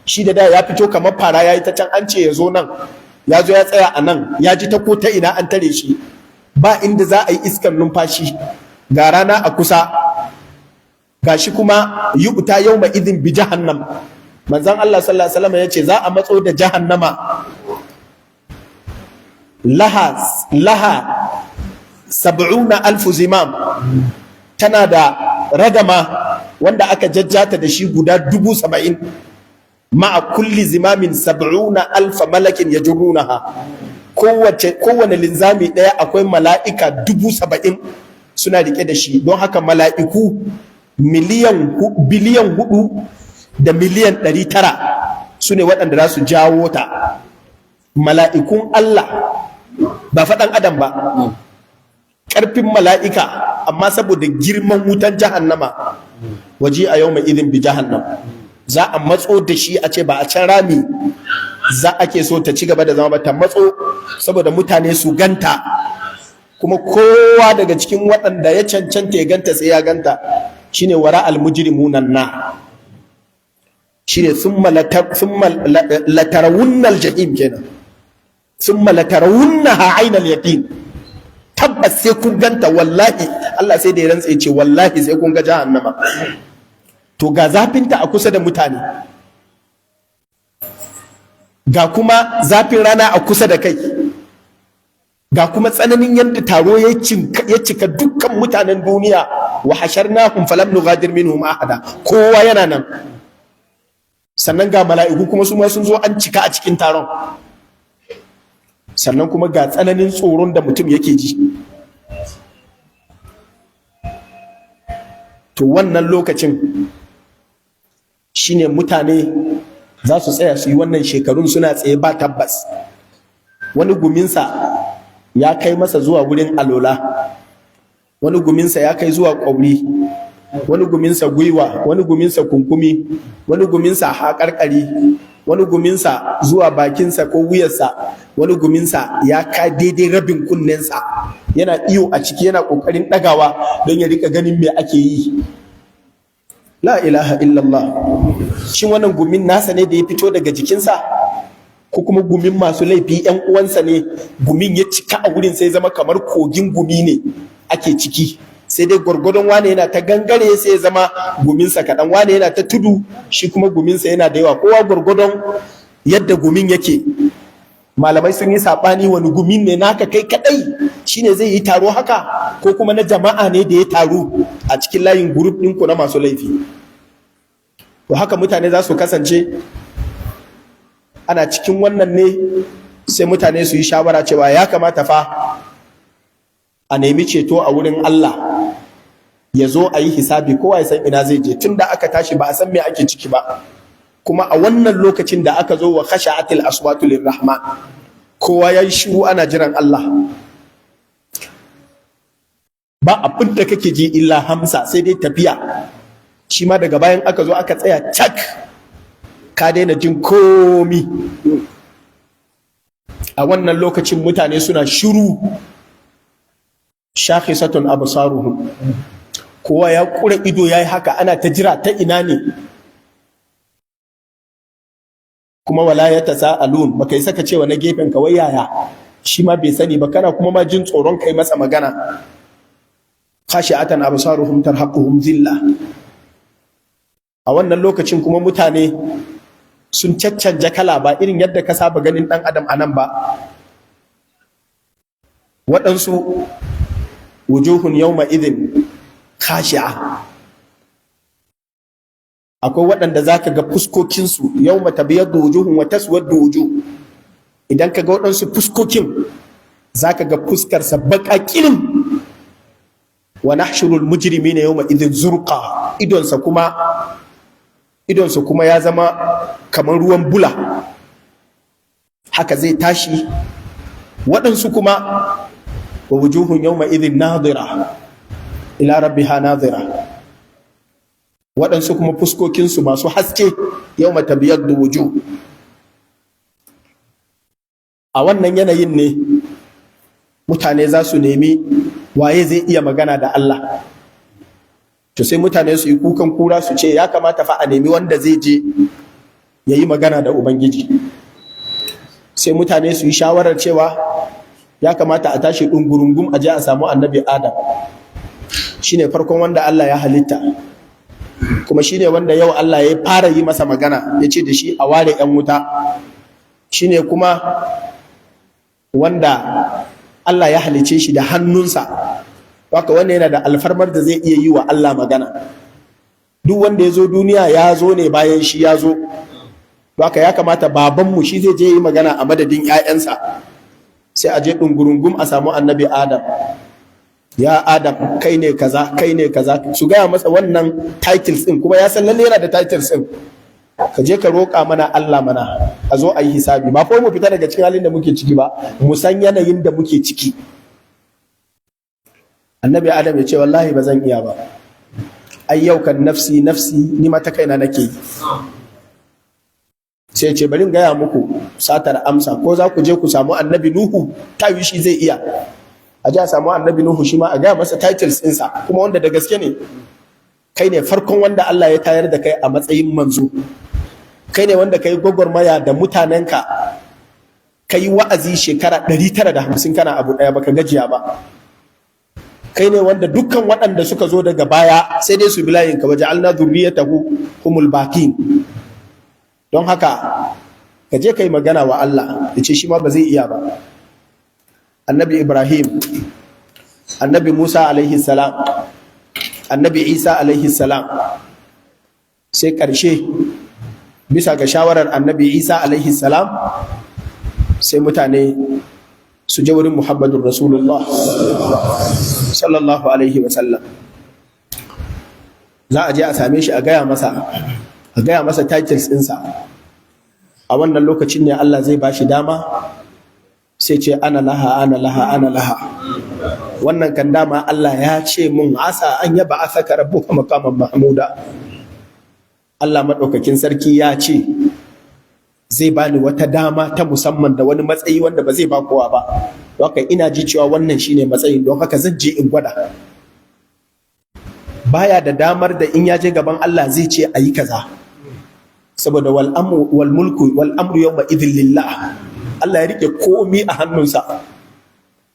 Shi da ya fito kamar fara ya yi ta can, an ce ya zo nan, ya zo ya tsaya a nan, ya ji ta ko ta ina an tare shi, ba inda za a yi iskan numfashi, ga rana a kusa, gashi kuma yu'ta yawma idin bi jahannam. Manzon Allah sallallahu alaihi wasallam yace za a matso da jahannama, laha 70,000 zimam, tana da ragama wanda aka jajjata da shi guda 70,000, ma'a kulli zimamin 70,000 malakin yajrunaha. Kowane linzami ɗaya akwai mala'ika 70,000 suna rike da shi. Don haka mala'iku biliyan 4 da miliyan 900 su ne waɗanda za su jawo ta. Mala'ikun Allah, ba faɗan adam ba, ƙarfin mala'ika, amma saboda girman wutan jahannama, waje a yau mai idin bi jahannam, za a matso da shi a ce ba a can rami za ake so ta ci gaba da zama ba, ta matso saboda mutane su ganta, kuma kowa daga cikin waɗanda ya cancanta ya ganta sai ya ganta. Shine wara al-mujrimunan na, shine thumma latarawunnal jahim kenan, thumma latarawunnaha aynal yaqin. Tabbas sai kun ganta, wallahi Allah sai da ya rantsa ce wallahi sai kun ga jahannama. To ga zafinta a kusa da mutane, ga kuma zafin rana a kusa da kai, ga kuma tsananin yadda taro ya cika dukkan mutanen duniya. Wa hasharnahum falam nughadir minhum ahada, kowa yana nan. Sannan ga mala'iku kuma su ma sun zo an cika a cikin taron. Sannan kuma ga tsananin tsoron da mutum yake ji. To wannan lokacin shine mutane za su tsaya su yi wannan shekarun suna tsaye ba tabbas. Wani guminsa ya kai masa zuwa wurin alola, wani guminsa ya kai zuwa ƙwauri, wani guminsa gwiwa, wani guminsa kunkumi, wani guminsa haƙarƙari, wani guminsa zuwa bakinsa ko wuyarsa, wani guminsa ya ka daidai rabin kunnensa, yana iyo a ciki, yana ƙoƙarin ɗagawa don ya rika ganin me ake yi. La ilaha illallah. Shin wannan gumin nasa ne da ya fito daga jikinsa, ko kuma gumin masu laifi ‘yan uwansa ne? Gumin ya cika a wurin sai zama kamar kogin gumi ne ake ciki, sai dai gwargwadon wane yana ta gangare sai ya zama guminsa kaɗan, wane yana ta tudu shi kuma guminsa yana da yawa, kowa gwargwadon yadda gumin yake. Malamai sun yi saɓani wani gumin ne naka kai kaɗai shine zai yi taro haka, ko kuma na jama'a ne da ya taru a cikin layin gurup ɗinku na masu laifi. To haka mutane za su kasance. Ana cikin wannan ne sai mutane su yi shawara cewa ya kamata fa a nemi ceto a wurin Allah, ya zo a yi hisabi, kowa ya san ina zai je. Tun da aka tashi ba a san me ake ciki ba, kuma a wannan lokacin da aka zo wa khasha'atil aswatu lirrahman, kowa ya yi shiru ana jiran Allah. Ba abin da kake ji illa hamsa, sai dai tafiya. Shi ma daga bayan aka zo aka tsaya cak, ka daina jin komi. A wannan lokacin mutane suna shiru, shakhisatun absaruhum, kowa ya kura ido yayi haka, ana ta jira ta ina ne. Kuma wala yatasaalun, baka yi saka cewa na gefen ka wai yaya, shi ma bai sani ba, kana kuma ma jin tsoron kai masa magana. Khashi'atan absaruhum tarhaquhum zillah. A wannan lokacin kuma mutane sun caccanja kala, ba irin yadda ka saba ganin ɗan adam a nan ba. Waɗansu wujuhun yawma idhin khashi'a, akwai waɗanda za ka ga fuskokinsu yawma tabyaddu wujuhun wa taswaddu wujuh. Idan ka ga waɗansu fuskokin za ka ga fuskarsa baƙa ƙirin. Wa nahshurul mujrimina yawma idhin zurqa, idonsa kuma ya zama kamar ruwan bula, haka zai tashi. Waɗansu kuma wa wujuhun yawma idhin nadira ila rabbiha nadira, waɗansu kuma fuskokinsu masu haske yawma tabyaddu wujuh. A wannan yanayin ne mutane za su nemi waye zai iya magana da Allah. To sai mutane su yi kukan kura su ce ya kamata fa a nemi wanda zai je ya yi magana da Ubangiji. Sai mutane su yi shawarar cewa ya kamata a tashi ɗungurungum a je a samu annabi Adam. Shi ne farkon wanda Allah ya halitta, kuma shi ne wanda yau Allah ya fara yi masa magana, ya ce da shi a ware 'yan wuta. Shi ne kuma wanda Allah ya halice shi da hannunsa, haka wannan yana da alfarmar da zai iya yi wa Allah magana. Duk wanda ya zo duniya ya zo ne bayan shi ya zo, haka ya kamata babanmu shi zai je yi magana a madadin 'ya'yansa. Sai a je ɗungurungum a samu annabi Adam. Ya Adam, kai ne kaza, kai ne kaza, su gaya masa wannan titles ɗin, kuma ya san lalle yana da titles ɗin. Ka je ka roƙa mana Allah mana, a zo a yi hisabi. Ba fa mu fita daga cikin halin da muke ciki ba, mu san yanayin da muke ciki. Annabi Adam ya ce wallahi ba zan iya ba. Ai yau kan nafsi nafsi, ni ma ta kaina nake yi. Sai ce bari in gaya muku satar amsa, ko za ku je ku samu annabi Nuhu, tawi shi zai iya. A ji a samu annabi Nuhu shi ma a gaya masa titles ɗinsa, kuma wanda da gaske ne. Kai ne farkon wanda Allah ya tayar da kai a matsayin manzo. Kai ne wanda kai gwagwarmaya da mutanenka, kai wa'azi shekara 950 kana abu ɗaya baka gajiya ba. Kai ne wanda dukkan waɗanda suka zo daga baya sai dai su bi layinka, waje alna zurriyatahu humul baqin. Don haka ka je kai magana wa Allah, ya ce shi ma ba zai iya ba. Annabi Ibrahim, annabi Musa alaihi salam, annabi Isa alaihi salam, sai ƙarshe bisa ga shawarar annabi Isa alaihi salam sai mutane su je wurin Muhammadun Rasulullah sallallahu alaihi wasallam. Za a je a same shi a gaya masa titles ɗinsa. A wannan lokacin ne Allah zai ba shi dama, sai ce ana laha ana laha ana laha. Wannan kan dama Allah ya ce mun asa an yaba asaka rabbuka maqaman mahmuda. Allah maɗaukakin sarki ya ce zai bani wata dama ta musamman da wani matsayi wanda ba zai ba kowa ba. Don haka ina ji cewa wannan shine matsayin, don haka zan je in gwada. Baya da damar da in ya je gaban Allah zai ce a yi kaza, saboda wal mulku wal amru yawma idhin lillah. Allah ya rike komi a hannunsa.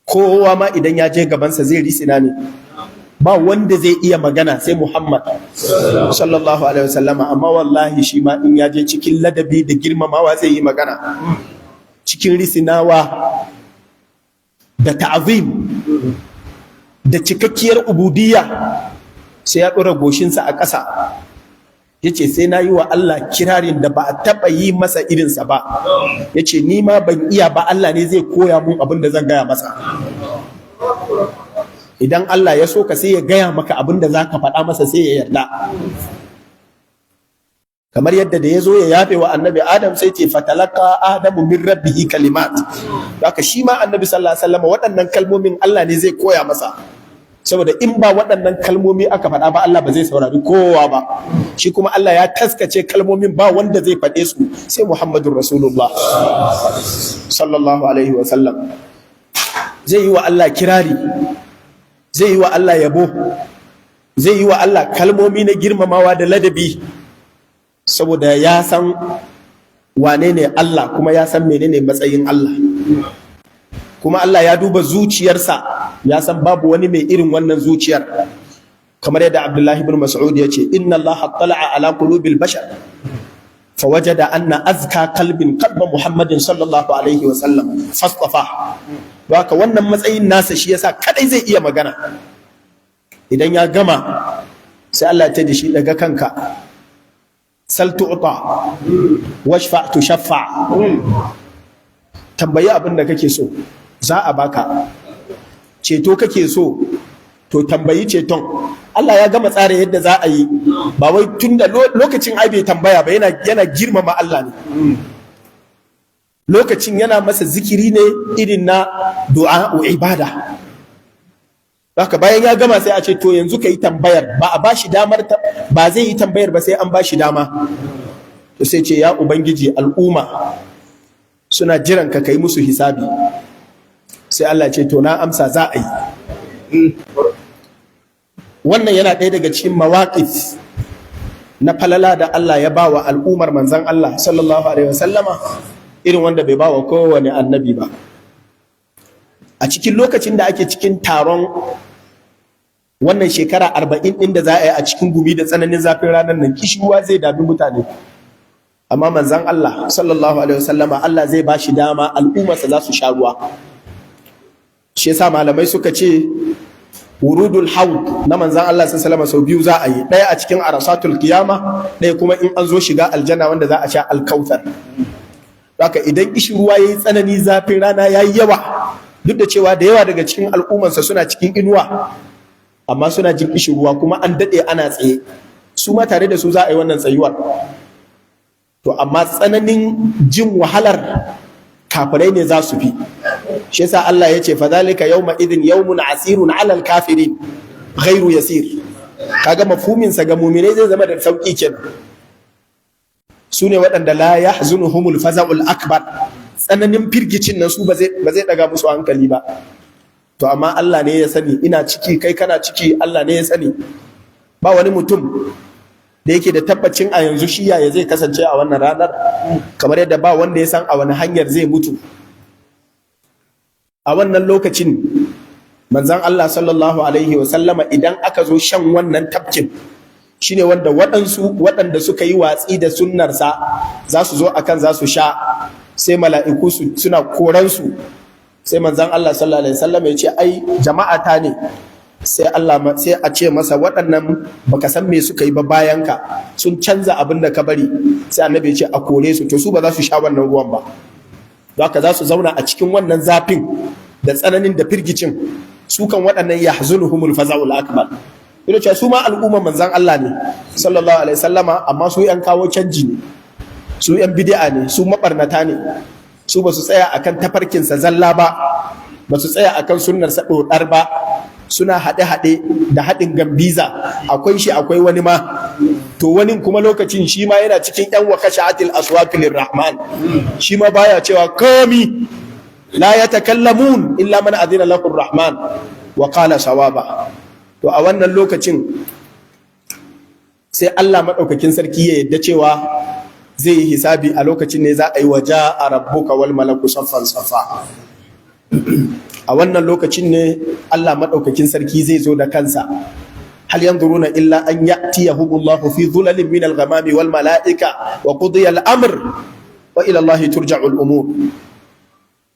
Kowa ma idan ya je gabansa zai risina ne, ba wanda zai iya magana sai Muhammad sallallahu alaihi wasallama. Amma wallahi shi ma in ya je cikin ladabi da girmamawa zai yi magana, cikin risinawa da ta'zim da cikakkiyar ubudiyya. Sai ya ɗora goshinsa a ƙasa, ya ce sai na yi wa Allah kirarin da ba a taɓa yi masa irinsa ba. Ya ce ni ma ban iya ba, Allah ne zai koya mun abin da zan gaya masa. Idan Allah ya so ka sai ya gaya maka abin da za ka faɗa masa sai ya yarda. Kamar yadda da ya zo ya yafe wa annabi Adam sai ce fatalaka Adamu min rabbihi kalimat. Haka shi ma annabi sallallahu alaihi wasallam waɗannan kalmomin Allah ne zai koya masa. Saboda in ba waɗannan kalmomi aka faɗa ba, Allah ba zai saurari kowa ba. Shi kuma Allah ya taskace kalmomin, ba wanda zai faɗe su sai Muhammadun Rasulullah sallallahu alaihi wasallam. Zai yi wa Allah kirari, zai yi wa Allah yabo, zai yi wa Allah kalmomi na girmamawa da ladabi, saboda ya san wane ne Allah, kuma ya san menene matsayin Allah. Kuma Allah ya duba zuciyarsa, ya san babu wani mai irin wannan zuciyar. Kamar yadda Abdullahi ibn Mas'ud ya ce, inna Allah tala'a ala qulubil bashar fa wajada anna azka qalbin qalba Muhammadin sallallahu alaihi wa sallam fastafa. Don haka wannan matsayin nasa shi yasa kadai zai iya magana. Idan ya gama sai Allah ya ce da shi, daga kanka, sal tu'ta washfa tushaffa. Tambayi abin da kake so, za a baka. Ceto kake so, to tambayi ceton. Allah ya gama tsara yadda za a yi, ba wai tun da lokacin ai bai tambaya ba, yana girmama Allah ne. Lokacin yana masa zikiri ne irin na du'a ibada. haka bayan ya gama sai a ce to yanzu ka yi tambayar, ba a bashi damar ba zai yi tambayar ba sai an bashi dama. To sai ce ya ubangiji al'umma suna jiran ka kai musu hisabi. Sai Allah ce to na amsa za a yi. Wannan yana ɗaya daga cikin mawaƙif na falala da Allah ya bawa al'ummar manzon Allah sallallahu alaihi wasallama, irin wanda bai bawa kowane annabi ba. A cikin lokacin da ake cikin taron wannan shekara 40 ɗin da za a yi a cikin gumi da tsananin zafin ranar nan, kishiwa zai dami mutane, amma manzon Allah sallallahu alaihi wasallama Allah zai ba shi dama al'ummarsa za su sha ruwa. Shi yasa malamai suka ce wurudul haud na manzon Allah sallallahu alaihi wasallama sau biyu za a yi, ɗaya a cikin arasatul qiyama, ɗaya kuma in an zo shiga aljanna wanda za a sha alkautar. Haka idan kishi ruwa yayi tsanani, zafin rana yayi yawa, duk da cewa da yawa daga cikin al'ummarsa suna cikin inuwa, amma suna jin kishi ruwa kuma an daɗe ana tsaye, su ma tare da su za a yi wannan tsayuwar. To amma tsananin jin wahalar kafirai ne za su fi. Shi yasa Allah ya ce fa zalika yawma idin yawmun asirun alal kafirin ghairu yasir. Kaga mafhumin sa ga mu'minai zai zama da sauki kenan. Su ne waɗanda la yahzunuhumul faza'ul akbar, tsananin firgicin nan su ba zai daga musu hankali ba. To amma Allah ne ya sani, ina ciki kai kana ciki, Allah ne ya sani. Ba wani mutum da yake da tabbacin a yanzu shi yaya zai kasance a wannan ranar, kamar yadda ba wanda ya san a wani hanyar zai mutu. A wannan lokacin manzon Allah sallallahu alaihi wasallama idan aka zo shan wannan tafkin, shine wanda waɗanda suka yi watsi da sunnarsa za su zo akan za su sha, sai mala'iku suna koransu, sai manzon Allah sallallahu alaihi wasallama ya ce ai jama'a ta ne. Sai a ce masa waɗannan baka san me suka yi ba bayanka, sun canza abin da ka bari. Sai annabi ya ce a kore su, to su ba za su sha wannan ruwan ba. Haka za su zauna a cikin wannan zafin da tsananin da firgicin, su kan waɗannan yahzunuhumul faza'ul akbar. Ina ce su ma al'umma manzon Allah ne sallallahu alaihi wasallama, amma su yan kawo canji ne, su yan bid'a ne, su mabarnata ne, su ba su tsaya akan tafarkinsa zalla ba su tsaya akan sunnarsa ɗoɗar ba, suna haɗe-haɗe da haɗin gambiza, akwai shi akwai wani ma, to wani kuma lokacin shi ma yana cikin yan wa khashatil aswatu lirrahman, shi ma baya cewa komi, la yatakallamun illa man adina lahu arrahman wa qala sawaba. To a wannan lokacin sai Allah madaukakin sarki ya yadda cewa zai yi hisabi, a lokacin ne za a yi waja a rabbuka wal malaku saffan saffa. A wannan lokacin ne Allah maɗaukakin sarki zai zo da kansa. Hal yanzuruna illa an ya'tiyahumullahu fi dhulalin min al-ghamami wal mala'ika wa qudiya al-amr wa ila Allah turja'ul umur.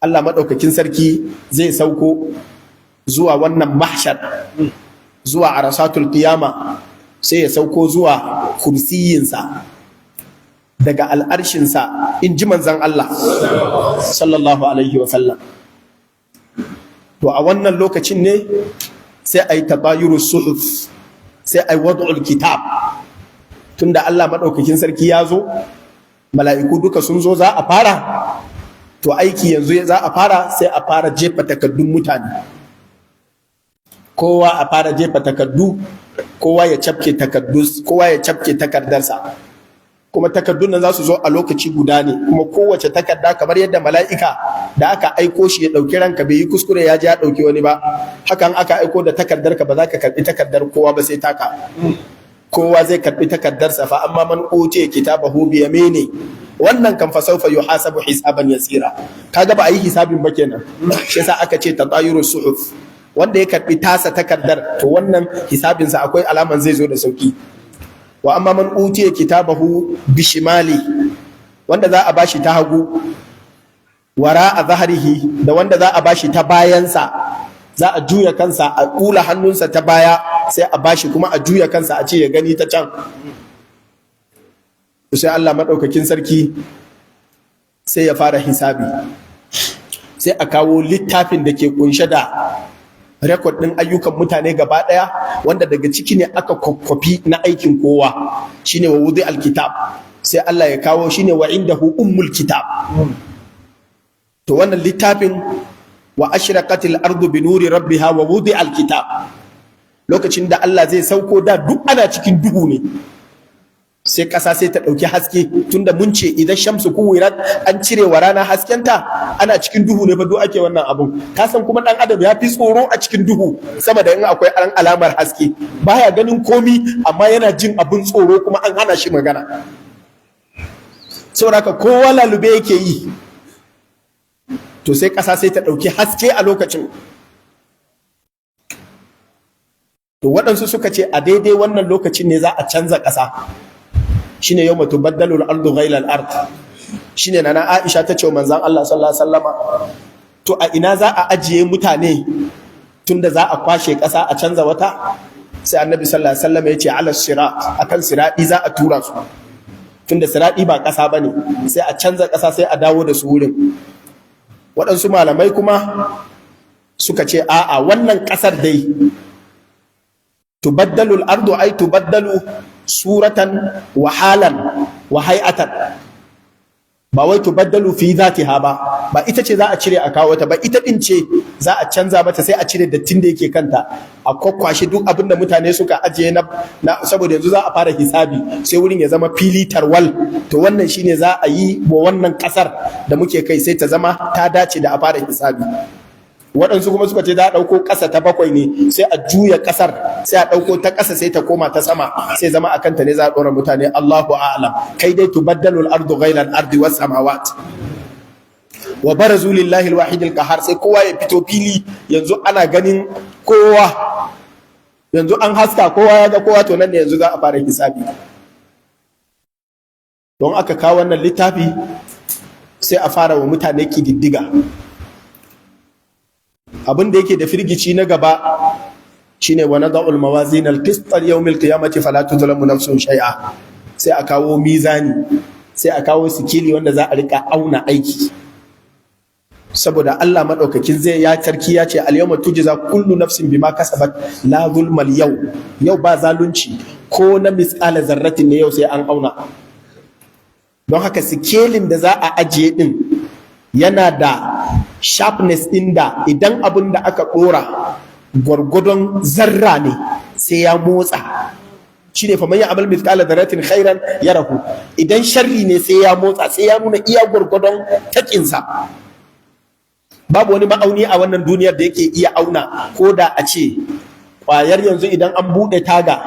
Allah maɗaukakin sarki zai sauko zuwa wannan mahshar, zuwa arasatul qiyama, sai ya sauko zuwa kursiyinsa daga al'arshinsa, in ji manzon Allah sallallahu alaihi wa sallam. To a wannan lokacin ne sai a yi tabayurus suhuf, sai a yi wad'ul kitab. Tunda Allah maɗaukakin sarki ya zo, mala'iku duka sun zo, za a fara, to aiki yanzu za a fara, sai a fara jefa takaddun mutane. Kowa a fara jefa takaddu, kowa ya cafke takardarsa. Kuma takaddun nan za su zo a lokaci guda ne, kuma kowace takarda kamar yadda mala'ika da aka aiko shi ya ɗauki ranka bai yi kuskure ya je ya ɗauki wani ba, hakan aka aiko da takardarka ba za ka karɓi takardar kowa ba sai taka. Kowa zai karɓi takardarsa, fa amma man utiya kitabahu bi yamini, wannan kan fa sawfa yuhasabu hisaban yasira. Kaga ba a yi hisabin ba kenan, shi yasa aka ce tatayurus suhuf. Wanda ya karɓi tasa takardar, to wannan hisabinsa akwai alaman zai zo da sauki. Wa amma man utiya kitabahu bishimali, wanda za a bashi ta hagu, wara a zaharihi, da wanda za a bashi ta bayansa, za a juya kansa a kula hannunsa ta baya, sai a bashi kuma a juya kansa a ce ya gani ta can. Sai Allah maɗaukakin sarki sai ya fara hisabi, sai a kawo littafin da ke kunshe da rekod ɗin ayyukan mutane gaba ɗaya, wanda daga ciki ne aka kwakwafi na aikin kowa, shine wa wudi alkitab. Sai Allah ya kawo shine wa indahu ummul kitab. To wannan littafin wa ashraqatil ardu bi nuri rabbiha wa wudi'a alkitab. Lokacin da Allah zai sauko da duk ana cikin duhu ne, sai ƙasa sai ta ɗauki haske, tunda mun ce idan shamsu kuwirat an cire wa rana haskenta, ana cikin duhu ne fa duk ake wannan abun. Ka san kuma ɗan adam ya fi tsoro a cikin duhu sama da in akwai an alamar haske, baya ganin komi amma yana jin abin tsoro kuma an hana shi magana. Saboda haka kowa lalube yake yi, to sai ƙasa sai ta ɗauki haske a lokacin. To waɗansu suka ce a daidai wannan lokacin ne za a canza ƙasa, shine yawma tubaddalu al-ardu ghayra al-ard. Shine nana Aisha ta ce wa manzon Allah sallallahu alaihi wasallama, to a ina za a ajiye mutane tunda za a kwashe ƙasa a canza wata? Sai annabi sallallahu alaihi wasallama ya ce ala sirat, akan sirati za a tura su, tunda sirati ba ƙasa bane, sai a canza ƙasa sai a dawo da su wurin. Waɗansu malamai kuma suka ce a'a, wannan ƙasar dai tubaddalu al-ardu ay tubaddalu suratan wa halan wa hay'atan, ba wai tubaddalu fi zatiha ba ita ce za a cire a kawo ta ba, ita din ce za a canza mata, sai a cire dattin da yake kanta, a kwakwashe duk abin da mutane suka ajiye na saboda yanzu za a fara hisabi, sai wurin ya zama fili tarwal. To wannan shine za a yi wa wannan kasar da muke kai, sai ta zama ta dace da a fara hisabi. Waɗansu kuma suka ce za a ɗauko ƙasa ta 7 ne, sai a juya ƙasar, sai a ɗauko ta ƙasa sai ta koma ta sama, sai zama a kanta ne za a ɗora mutane. Allahu a'lam. Kai dai tubaddalu al-ardu ghayra al-ardi was samawat wa barazu lillahi al-wahid al-qahhar. Sai kowa ya fito fili, yanzu ana ganin kowa, yanzu an haska kowa ya ga kowa, to nan ne yanzu za a fara hisabi. Don aka kawo wannan littafi sai a fara wa mutane kididdiga. Abin da yake da firgici na gaba shine wa nada'ul mawazin al-qist al-yawm al-qiyamati fala tuzlamu nafsun shay'a. Sai a kawo mizani, sai a kawo sikili wanda za a rika auna aiki, saboda Allah madaukakin zai ya tarki ya ce al-yawma tujza kullu nafsin bima kasabat la zulma al-yawm. Yau ba zalunci ko na misqala zarratin ne, yau sai an auna. Don haka sikelin da za a ajiye din yana da sharpness ɗin da idan abin da aka ɗora gwargwadon zarra ne sai ya motsa. Shi ne faman ya amal mithqala dharratin khairan yarahu. Idan sharri ne sai ya motsa, sai ya nuna iya gwargwadon taƙinsa. Babu wani ma'auni a wannan duniyar da yake iya auna, ko da a ce ƙwayar yanzu idan an buɗe taga,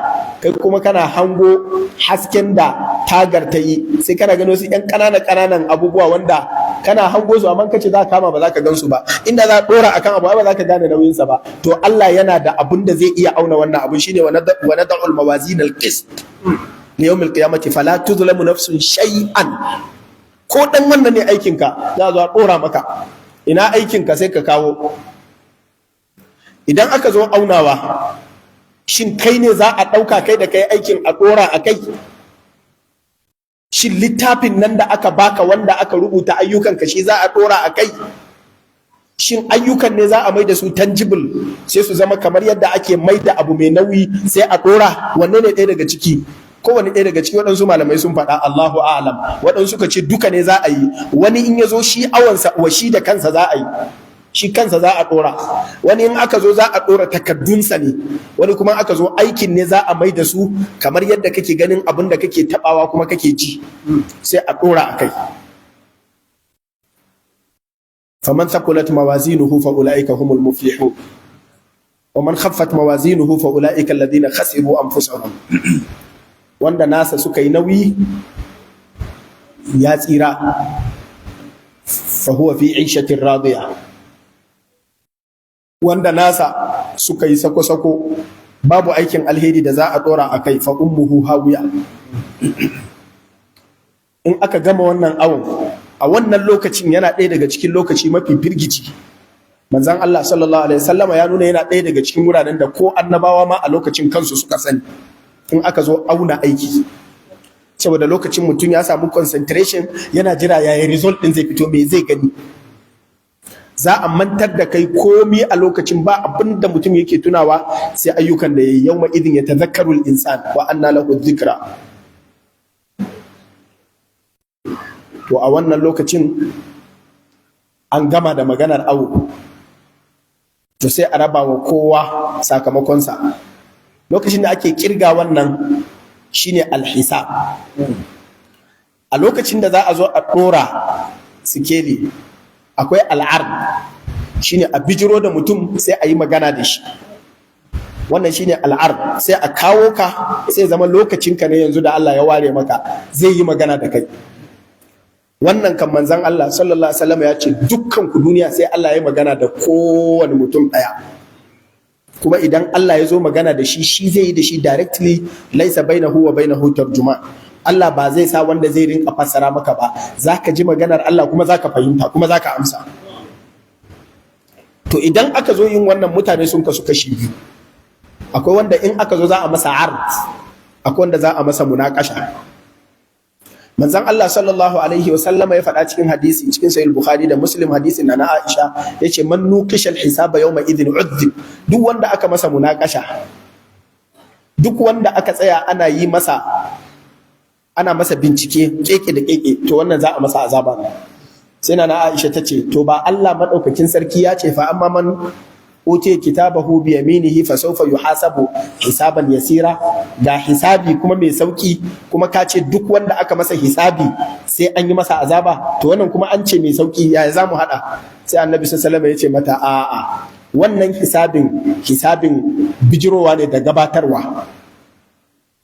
kai kuma kana hango hasken da tagar ta yi, sai kana gano su ‘yan ƙananan abubuwa wanda kana hango su amma kace za ka kama ba za ka gan su ba, inda za a ɗora akan abu ba za ka gane nauyinsa ba. To Allah yana da abun da zai iya auna wannan abun, shine wa nada'ul mawazin al-qist li yawm al-qiyamati fala tuzlamu nafsun shay'an. Ko dan wannan ne aikinka, za a zo a ɗora maka, ina aikinka sai ka kawo. Idan aka zo aunawa, shin kai ne za a ɗauka kai da kai aikin a ɗora a kai? Shin littafin nan da aka baka wanda aka rubuta ayyukanka shi za a ɗora a kai? Shin ayyukan ne za a mai da su tangible, sai su zama kamar yadda ake mai da abu mai nauyi sai a ɗora? Wanne ne ɗaya daga ciki? Kowane ɗaya daga ciki waɗansu malamai sun faɗa, Allahu a'lam. Waɗansu ka ce duka ne za a yi. Wani in ya zo shi awansa wa shi da kansa za a yi, shi kansa za a ɗora. Wani in aka zo za a ɗora takardunsa ne, wani kuma aka zo aikin ne za a mai da su kamar yadda kake ganin abin da kake taɓawa kuma kake ji, sai a ɗora a kai. faman thaqulat mawazinuhu fa ulaika humul muflihun wa man khaffat mawazinuhu fa ulaika alladhina khasiru anfusahum. Wanda nasa suka yi nauyi ya tsira, fa huwa fi 'ishatin radiya. Wanda nasa suka yi sako-sako, babu aikin alheri da za a dora a kai, fa ummuhu hawiya. In aka gama wannan awon, a wannan lokacin yana ɗaya daga cikin lokaci mafi firgici. Manzon Allah sallallahu alaihi wasallama ya nuna yana ɗaya daga cikin wuraren da ko annabawa ma a lokacin kansu suka sani in aka zo auna aiki, saboda lokacin mutum ya samu concentration, yana jira yaya result ɗin zai fito, me zai gani. Za a mantar da kai komi a lokacin, ba abin da mutum yake tunawa sai ayyukan da ya yi. Yawma idin ya tazakkarul insan wa anna lahu dhikra. To a wannan lokacin an gama da maganar awo, to sai a raba wa kowa sakamakonsa. Lokacin da ake kirga wannan shine alhisab. A lokacin da za a zo a ɗora sikeli akwai al'ard, shine a bijiro da mutum sai a yi magana da shi. Wannan shine al'ard, sai a kawo ka, sai zama lokacinka ne yanzu da Allah ya ware maka zai yi magana da kai. Wannan kan manzon Allah sallallahu alaihi wasallam ya ce dukkan ku duniya sai Allah ya magana da kowane mutum ɗaya. Kuma idan Allah ya zo magana da shi, shi zai yi da shi directly, laisa bainahu wa bainahu tarjuma. Allah ba zai sa wanda zai rinka fassara maka ba, zaka ji maganar Allah kuma zaka fahimta kuma zaka amsa. To idan aka zo yin wannan, mutane sun kasu kashi biyu. Akwai wanda in aka zo za a masa ard, akwai wanda za a masa munakasha. Manzon Allah sallallahu alaihi wa sallama ya faɗa cikin hadisi cikin sahih Bukhari da Muslim, hadisin na Aisha, yace man nuqisha al-hisaba yawma idhin udhib. Duk wanda aka masa munakasha, duk wanda aka tsaya ana masa bincike keke da keke, to wannan za a masa azaba. Sai na Aisha tace to ba Allah madaukakin sarki ya ce fa amma man utiya kitabahu bi yaminihi fa sawfa yuhasabu hisaban yasira, ga hisabi kuma mai sauki, kuma ka ce duk wanda aka masa hisabi sai an yi masa azaba, to wannan kuma an ce mai sauki, yaya zamu hada? Sai Annabi sallallahu alaihi wasallam ya ce mata a'a, wannan hisabin bijirowa ne da gabatarwa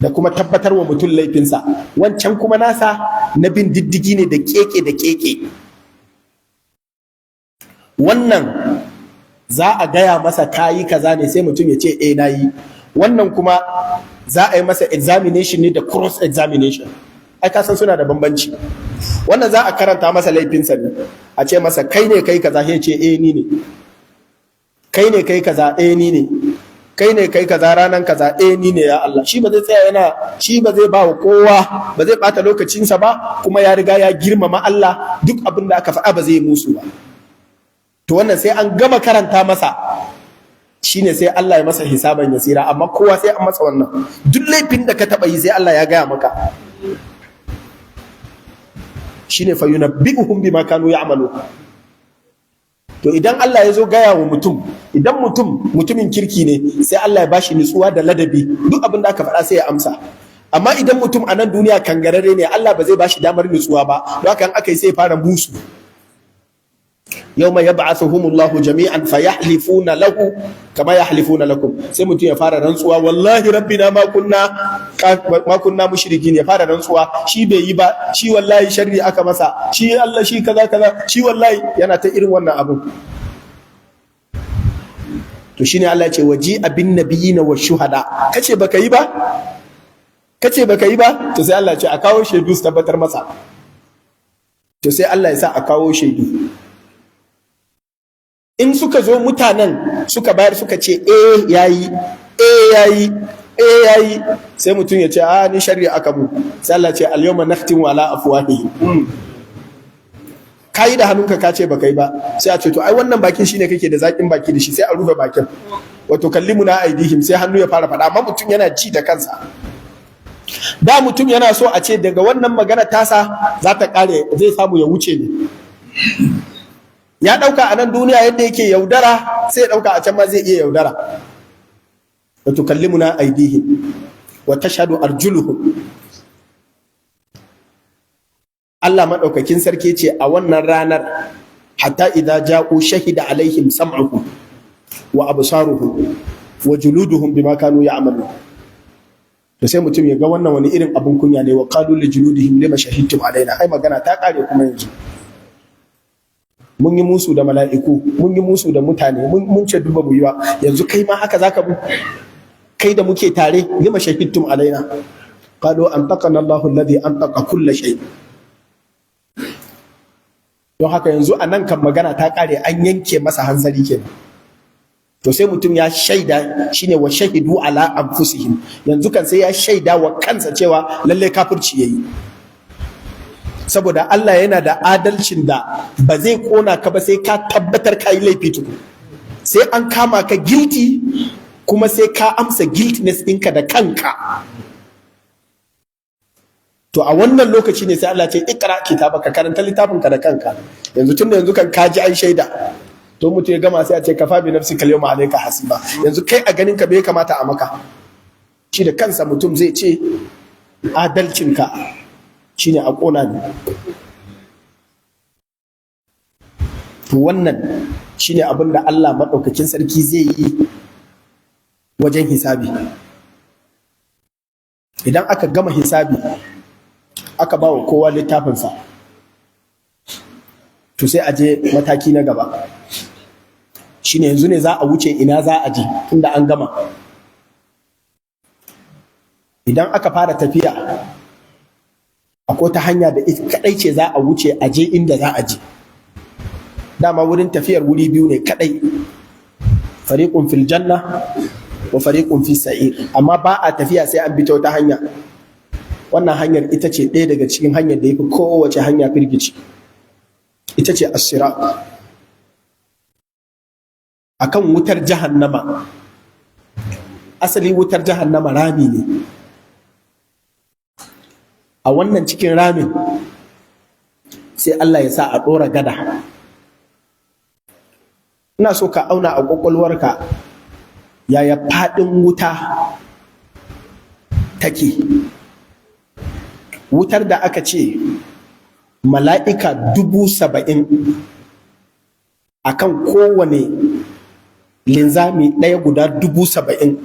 da kuma tabbatarwa mutum laifinsa, wancan kuma nasa na bin diddigi ne da keke da keke. Wannan za a gaya masa kayi kaza ne sai mutum ya ce nayi. Wannan kuma za a yi masa examination ne da cross examination. Ai ka san suna da bambanci. Wannan za a karanta masa laifinsa ne, a ce masa kai ne kai kaza, sai ce ni ne. Kai ne kai kaza, ni ne. Kai ne kai kaza ranan kaza, ni ne ya Allah. Shi ba zai tsaya shi ba zai ba wa kowa, ba zai bata lokacinsa ba, kuma ya riga ya girmama Allah, duk abin da aka faɗa ba zai musu ba. To wannan sai an gama karanta masa, shine sai Allah ya masa hisaban yasira, amma kowa sai an masa wannan. Duk laifin da ka taba yi sai Allah ya gaya maka. Shine fa yunabbi'uhum bima kanu ya'malu. To idan Allah ya zo gaya wa mutum, idan mutumin kirki ne, sai Allah ya bashi nutsuwa da ladabi, duk abin da aka faɗa sai ya amsa. Amma idan mutum a nan duniya kangarare ne, Allah ba zai bashi damar nutsuwa ba, don haka in aka yi sai ya fara musu. Yawma yab'athuhumullahu jami'an fayahlifuna lahu kama yahlifuna lakum. Sai mutum ya fara rantsuwa, wallahi rabbina ma kunna mushrikin, ya fara rantsuwa shi bai yi ba, shi wallahi sharri aka masa, shi Allah shi kaza shi wallahi, yana ta irin wannan abu. To shine Allah ya ce waji abin nabiyina wa shuhada. Kace baka yi ba, to sai Allah ya ce a kawo shaidu su tabbatar masa. To sai Allah ya sa a kawo shaidu. In suka zo mutanen suka bayar suka ce yayi, sai mutum ya ce ni shari'a aka mu. Sai Allah ce al-yawma nakhtimu ala afwahihim. Kai da hannunka ka ce baka yi ba, sai a ce to ai wannan bakin shine kake da zakin baki da shi, sai a rufe bakin. Wato kallimuna aidihim, sai hannu ya fara faɗa, amma mutum yana ji da kansa. Da mutum yana so a ce daga wannan magana tasa za ta kare, zai samu ya wuce ne. Ya ɗauka a nan duniya yadda yake yaudara, sai ya ɗauka a can ma zai iya yaudara. Wa tukallimuna aydihim wa tashhadu arjuluhum. Allah madaukakin sarki ce a wannan ranar, hatta idza ja'u shahida alaihim sam'uhum wa absaruhum wa juluduhum bima kanu ya'malun. To sai mutum ya ga wannan wani irin abun kunya ne, wa qalu li juludihim lima shahidtum alaina. Ai magana ta kare kuma yanzu. Mun yi musu da mala'iku, mun yi musu da mutane, mun ce duba mu yi ba, yanzu kai ma haka zaka bu, kai da muke tare, lima shahidtum alaina. Qalu antaqana Allahu alladhi antaqa kulla shay. Don haka yanzu a nan kan magana ta kare, an yanke masa hanzari kenan. To sai mutum ya shaida, shine wa shahidu ala anfusihim. Yanzu kan sai ya shaida wa kansa cewa lalle kafirci yayi. Saboda Allah yana da adalcin da ba zai kona ka ba sai ka tabbatar ka yi laifi tuku. Sai an kama ka guilty, kuma sai ka amsa guiltiness ɗinka da kanka. To a wannan lokaci ne sai Allah ce ikra kitabaka, karanta littafinka da kanka. Yanzu tunda yanzu kan ka ji an shaida, to mutu ya gama sai a ce kafa bi nafsika al-yawma alayka hasiba. Yanzu kai a ganin ka bai kamata a maka, shi da kansa mutum zai ce adalcinka shine a ƙona ne. To wannan shine abin da Allah maɗaukakin sarki zai yi wajen hisabi. Idan aka gama hisabi aka ba wa kowa littafinsa, to sai a je mataki na gaba, shine yanzu ne za a wuce ina za a je tunda an gama. Idan aka fara tafiya akwai ta hanya da ita kadai ce za a wuce a je inda za a je. Dama wurin tafiyar wuri biyu ne kadai, fariqun fil janna wa fariqun fis sa'ir, amma ba a tafiya sai an bi ta wata hanya. Wannan hanyar ita ce ɗaya daga cikin hanyar da yafi kowace hanya firgici, ita ce as-sirat. Akan wutar jahannama, asali wutar jahannama rami ne. A wannan cikin ramin sai Allah ya sa a ɗora gada. Ina so ka auna a ƙwaƙwalwarka yaya faɗin wuta take. Wutar da aka ce mala'ika 70,000 akan kowane linzami ɗaya guda 70,000,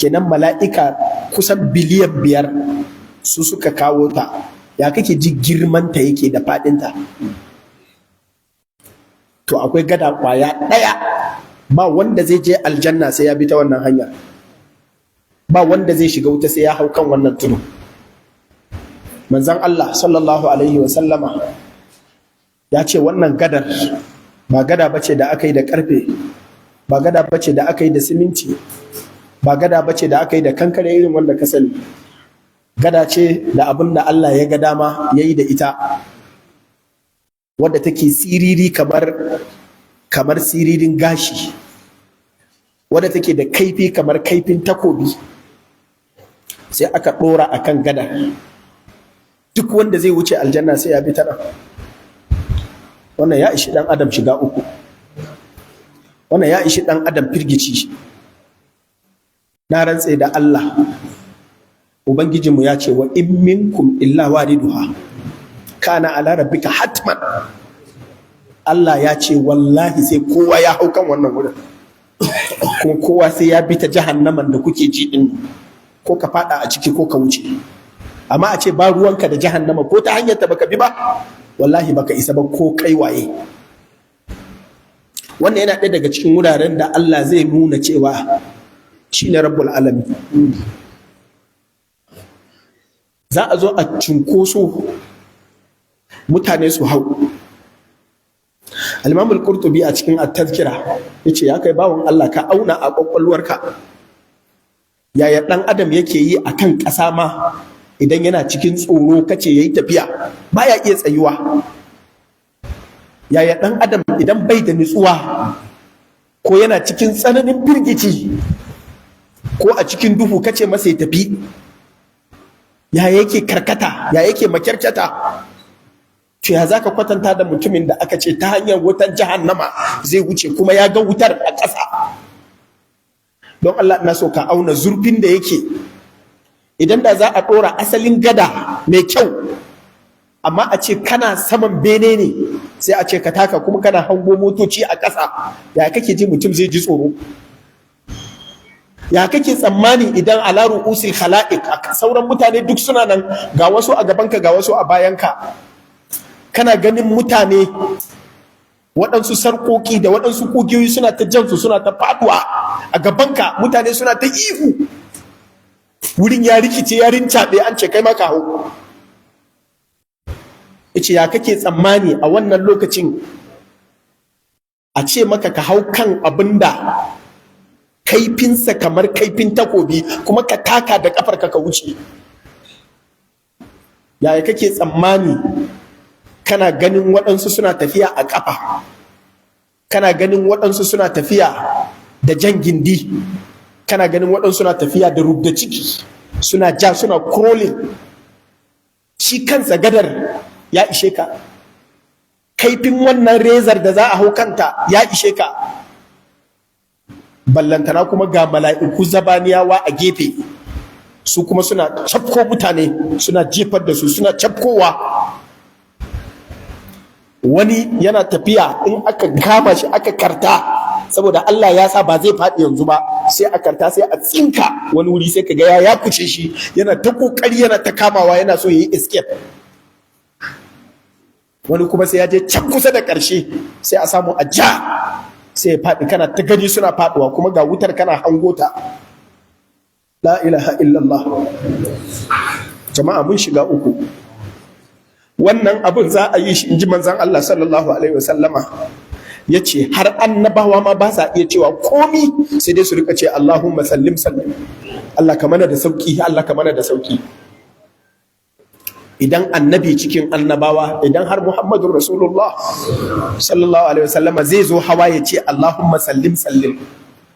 kenan mala'ika kusan biliyan 5 su suka kawo ta. Ya kake ji girmanta yake da faɗinta? To akwai gada kwaya ɗaya, ba wanda zai je aljanna sai ya bi ta wannan hanya, ba wanda zai shiga wuta sai ya hau kan wannan tudu. Manzon Allah sallallahu alaihi wa sallama ya ce wannan gadar ba gada bace da aka yi da karfe, ba gada bace da aka yi da siminti, ba gada bace da aka yi da kankare irin wanda ka sani. Gada ce da abin da Allah ya ga dama ya yi da ita, wadda take siriri kamar siririn gashi, wadda take da kaifi kamar kaifin takobi, sai aka ɗora a kan gada. Duk wanda zai wuce aljanna sai ya bi ta nan. Wannan ya ishi ɗan adam shiga uku, wannan ya ishi ɗan adam firgici. Na rantse da Allah, Ubangijinmu ya ce wa in minkum illa wariduha kana ala rabbika hatman. Allah ya ce wallahi sai kowa ya hau kan wannan wurin, kuma kowa sai ya bi ta jahannaman da kuke ji din, ko ka fada a ciki ko ka wuce. Amma a ce ba ruwanka da jahannama ko ta hanyar ta baka bi ba, wallahi baka isa ba ko kai waye. Wannan yana ɗaya daga cikin wuraren da Allah zai nuna cewa shine rabbul alamin. Za a zo a cunkoso mutane su hau. Al-Imam Al-Qurtubi a cikin At-Tazkira yace ya kai bawon Allah ka auna a kwakwalwarka yaya dan adam yake yi akan ƙasa ma idan yana cikin tsoro kace yayi tafiya baya iya tsayuwa. Yaya dan adam idan bai da nutsuwa ko yana cikin tsananin firgici ko a cikin duhu kace masa ya tafi, ya yake karkata, ya yake makyarkyata. To ya zaka kwatanta da mutumin da aka ce ta hanyar wutar jahannama zai wuce kuma ya ga wutar a ƙasa? Don Allah ina so ka auna zurfin da yake. Idan da za a ɗora asalin gada mai kyau, amma a ce kana saman bene ne, sai a ce ka taka kuma kana hango motoci a ƙasa, ya kake ji mutum zai ji tsoro? Ya kake tsammani idan ala ru'usil khala'iq sauran mutane duk suna nan, ga wasu a gabanka ga wasu a bayanka, kana ganin mutane waɗansu sarƙoƙi da waɗansu ƙugiyoyi suna ta jansu suna ta faɗuwa a gabanka, mutane suna ta ihu, wurin ya rikice ya rincaɓe, an ce kai ma ka hau. Yace ya kake tsammani a wannan lokacin a ce maka ka hau kan abinda kaifinsa kamar kaifin takobi kuma ka taka da kafarka ka wuce? Yaya kake tsammani kana ganin waɗansu suna tafiya a ƙafa, kana ganin waɗansu suna tafiya da jan gindi, kana ganin waɗansu suna tafiya da rubda ciki, suna ja suna crawling. Shi kansa gadar ya ishe ka. kaifin wannan rezar da za a hau kanta ya ishe ka, ballantana kuma ga mala'iku zabaniyawa a gefe, su kuma suna cafko mutane, suna jefar da su, suna cafkowa. Wani yana tafiya in aka kama shi aka karta, saboda Allah ya sa ba zai faɗi yanzu ba, sai a karta sai a tsinka wani wuri, sai ka ga ya kuce shi, yana ta kokari yana ta kamawa, yana so yayi escape. Wani kuma sai ya je can kusa da ƙarshe sai a samu a ja, sai ya faɗi, kana ta gani suna faɗuwa, kuma ga wutar kana hangota. La ilaha illallah. Jama'a mun shiga uku. Wannan abin za a yi shi, in ji manzon Allah sallallahu alaihi wasallama, ya ce har annabawa ma ba sa iya cewa komi, sai dai su rika ce Allahumma sallim sallim, Allah ka mana da sauki, Allah ka mana da sauki. Idan annabi cikin annabawa, idan har Muhammadun Rasulullah sallallahu alaihi wasallama zai zo hawa ya ce Allahumma sallim sallim,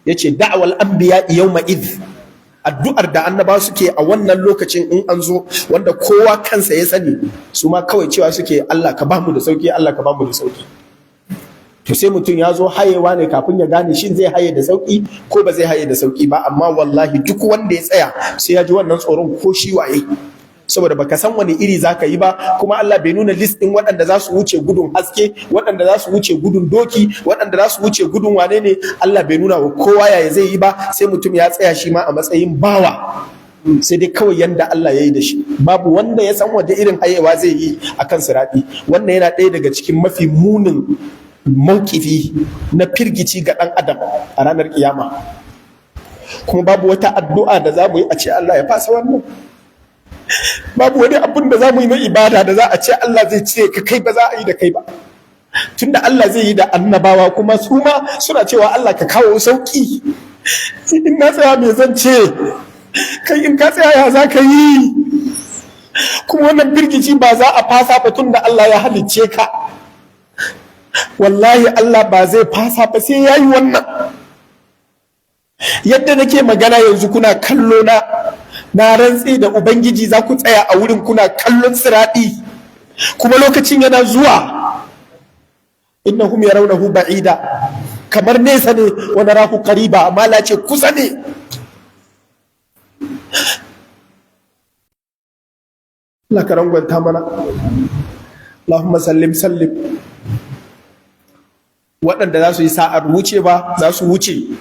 ya ce da'awal anbiya yawma idh, addu'ar da annabawa suke a wannan lokacin in an zo, wanda kowa kansa ya sani, su ma kawai cewa suke Allah ka bamu da sauki, Allah ka bamu da sauki. To sai mutum ya zo hayewa ne kafin ya gane shin zai haye da sauki ko ba zai haye da sauki ba, amma wallahi duk wanda ya tsaya sai ya ji wannan tsoron ko shi waye, saboda baka san wani iri zaka yi ba, kuma Allah bai nuna list din waɗanda za su wuce gudun haske, waɗanda za su wuce gudun doki, waɗanda za su wuce gudun wane ne, Allah bai nuna wa kowa yaya zai yi ba, sai mutum ya tsaya shi ma a matsayin bawa, sai dai kawai yanda Allah ya yi da shi. Babu wanda ya san wanda irin hayewa zai yi akan sirati. Wannan yana ɗaya daga cikin mafi munin maukifi na firgici ga ɗan adam a ranar kiyama. Kuma babu wata addu'a da za mu yi a ce Allah ya fasa wannan. Babu wani abin da za mu yi na ibada da za a ce Allah zai cire ka, kai ba za a yi da kai ba. Tunda Allah zai yi da annabawa, kuma su ma suna cewa Allah ka kawo sauki. In na tsaya me zan ce? Kai in ka tsaya ya za ka yi? Kuma wannan firgici ba za a fasa ba tunda Allah ya halicce ka. Wallahi Allah ba zai fasa ba sai ya yi wannan. Yadda nake magana yanzu kuna kallo na rantse da Ubangiji za ku tsaya a wurin kuna kallon siraɗi, kuma lokacin yana zuwa. Innahum yarawnahu ba'ida, kamar nesa ne, wa narahu qariba, amma Allah ce kusa ne. Allah ka rangwanta mana. Allahumma sallim sallim. Waɗanda za su yi sa'ar wuce ba za su wuce,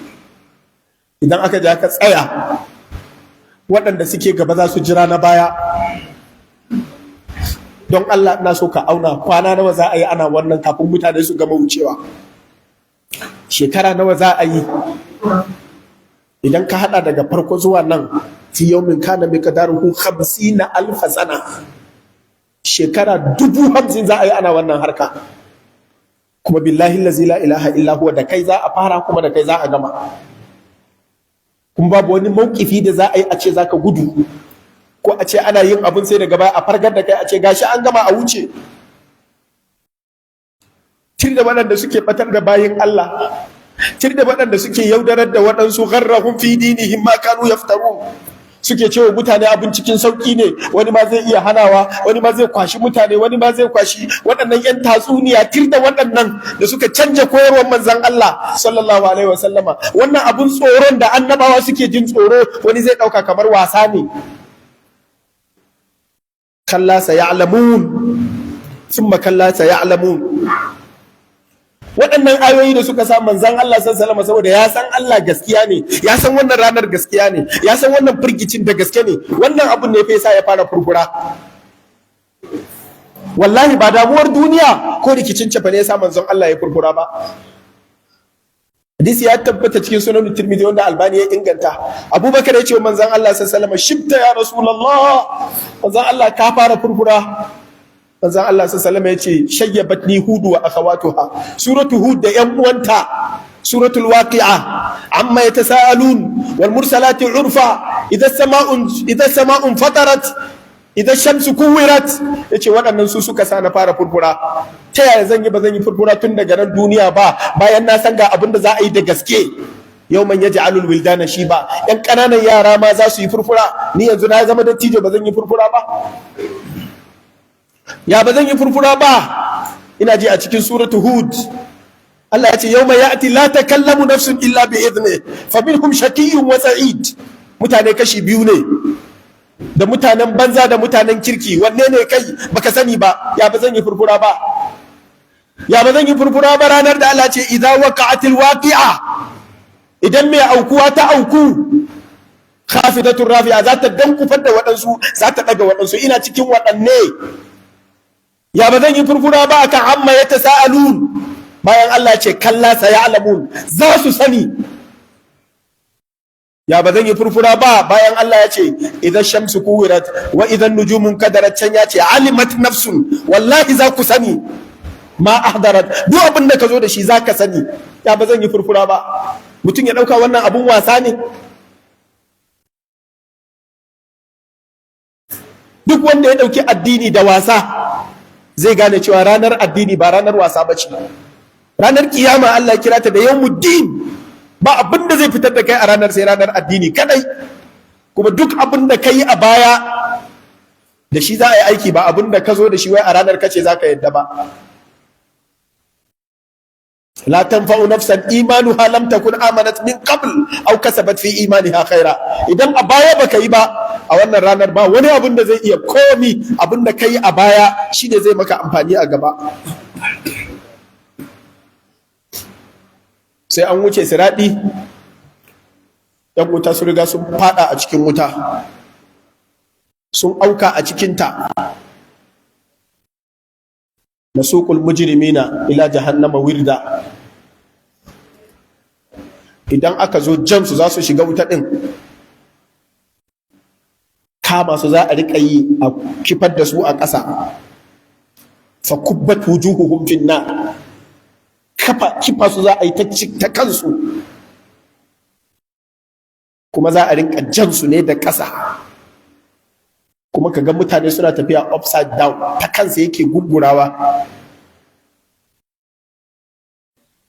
idan aka ja ka tsaya, waɗanda suke gaba za su jira na baya. Don Allah na so ka auna kwana nawa za a yi ana wannan kafin mutane su gama wucewa, shekara nawa za a yi. Idan ka hada daga farko zuwa nan, fi yawmin kana miqdaruhu 50,000 sana, shekara 50,000 za a yi ana wannan harka. Kuma billahi allazi la ilaha illa huwa, da kai za a fara kuma da kai za a gama. Kuma babu wani maukifi da za a yi a ce za ka gudu, ko a ce ana yin abin sai daga baya a fargar da kai a ce gashi an gama a wuce. Tir da waɗanda suke batar da bayin Allah, tir da waɗanda suke yaudarar da waɗansu, gharrahum fi dinihim ma kanu yaftarun, suke cewa mutane abin cikin sauki ne, wani ma zai iya hanawa, wani ma zai kwashi mutane, wani ma zai kwashi. Waɗannan yan tatsuniya, tir da waɗannan da suka canja koyarwar manzon Allah sallallahu alaihi wasallama. Wannan abun tsoron da annabawa suke jin tsoro, wani zai ɗauka kamar wasa ne. Kalla saya'lamun, thumma kalla saya'lamun. Waɗannan ayoyi da suka sa manzon Allah sallallahu alaihi wasallam, saboda ya san Allah gaskiya ne, ya san wannan ranar gaskiya ne, ya san wannan firgicin da gaske ne, wannan abun ne fa yasa ya fara furfura. Wallahi ba damuwar duniya ko rikicin cefa ne yasa manzon Allah ya furfura ba. Hadisi ya tabbata cikin sunan Tirmidhi wanda Albani ya inganta. Abubakar ya ce wa manzon Allah sallallahu alaihi wasallam, shibta ya Rasulullah, manzon Allah ka fara furfura. Manzon Allah sallallahu alaihi wasallam ya ce shayyabatni Hud wa akhawatuha, suratu Hud da yan uwanta, suratul waqi'a, amma yatasaalun, wal mursalati urfa, idha sama'un fatarat, idha shamsu kuwirat. Yace waɗannan su suka sa na fara furfura. Ta yaya zan yi ba zan yi furfura tun daga nan duniya ba, bayan na san ga abin da za a yi da gaske. Yawman yaj'alul wildana shiba, yan ƙananan yara ma za su yi furfura, ni yanzu na zama dattijo ba zan yi furfura ba. Ya ba zan yi furfura ba? ina ji a cikin suratu Hud Allah ya ce yawma ya'ti la takallamu nafsun illa bi idni faminhum shaqiyyun wa sa'id. Mutane kashi biyu ne, da mutanen banza da mutanen kirki. Wanne ne kai baka sani ba? Ya ba zan yi furfura ba, ya ba zan yi furfura ba ranar da Allah ce idza waqa'atil waqi'a, idan mai aukuwa ta auku, khafidatur rafi'a, za ta dankufar da waɗansu, za ta ɗaga waɗansu. Ina cikin waɗanne. Ya ba zan yi furfura ba akan amma ya tasa'alun, bayan Allah ce kalla saya'lamun, za su sani. Ya ba zan yi furfura ba bayan Allah ya ce idan shamsu kuwirat wa idan nujumun kadarat, can ya ce alimat nafsun, wallahi za ku sani ma ahdarat, duk abin da ka zo da shi za ka sani. Ya ba zan yi furfura ba. Mutum ya ɗauka wannan abun wasa ne. Duk wanda ya ɗauki addini da wasa zai gane cewa ranar addini ba ranar wasa ba ce. Ranar kiyama Allah ya kira ta da yawmuddin. Ba abin da zai fitar da kai a ranar sai ranar addini kadai. Kuma duk abin da ka yi a baya da shi za a yi aiki, ba abin da ka zo da shi wai a ranar kace za ka yadda ba. La tanfa'u nafsan imanuha lam takun amanat min qabl aw kasabat fi imaniha khaira. Idan a baya baka yi ba, a wannan ranar ba wani abin da zai iya komi. Abin da kai a baya shi ne zai maka amfani a gaba. Sai an wuce siradi, yan wuta sun riga sun fada a cikin wuta, sun auka a cikinta. Nasuqul mujrimina ila jahannama wirda. Idan aka zo jamsu za su shiga wuta din, kama su za a riƙa yi a kifar da su a ƙasa. Fa kubbat wujuhuhum fin nar, kifa su za a yi ta kansu, kuma za a rinka jan su ne da ƙasa. Kuma ka ga mutane suna tafiya upside down, ta kansa yake gungurawa.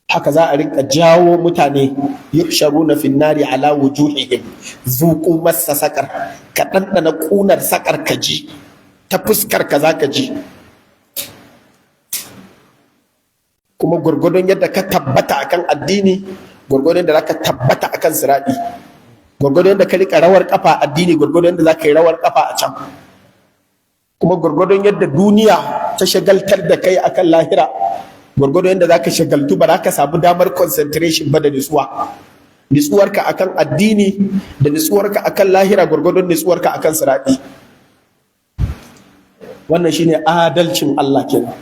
Haka za a rinka jawo mutane, yuhsharuna fin nari ala wujuhihim zuqu massa sakar, ka ɗanɗana ƙunar sakar ka ji, ta fuskar ka za ka ji. Kuma gwargwadon yadda ka tabbata akan addini, gwargwadon yadda ka tabbata akan siradi. Gwargwadon yadda ka rika rawar kafa addini, gwargwadon yadda za ka yi rawar kafa a can. Kuma gwargwadon yadda duniya ta shagaltar da kai akan lahira, gwargwadon yadda za ka shagaltu ba za ka samu damar concentration ba da nutsuwa. Nutsuwarka akan addini da nutsuwarka akan lahira gwargwadon nutsuwarka akan siradi. Wannan shine adalcin Allah kenan.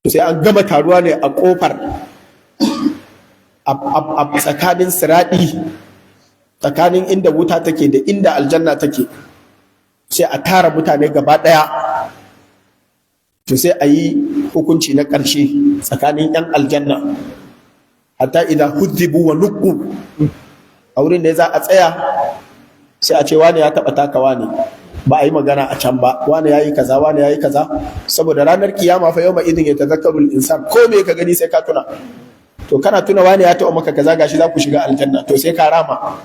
Sai an gama taruwa ne a kofar, a tsakanin siradi, tsakanin inda wuta take da inda aljanna take. Sai a tara mutane gaba ɗaya, to sai a yi hukunci na ƙarshe tsakanin 'yan aljanna. Hatta idan hudhibu wa nuqqu, a wurin da za a tsaya sai a ce wani ya taɓa taka wani, ba a yi magana a can ba, wani ya yi kaza, wani ya yi kaza. Saboda ranar kiyama fa yawma idin yatazakkaru al-insan, ko me ka gani sai ka tuna. To kana tuna wani ya taɓa maka kaza, gashi za ku shiga aljanna, to sai ka rama.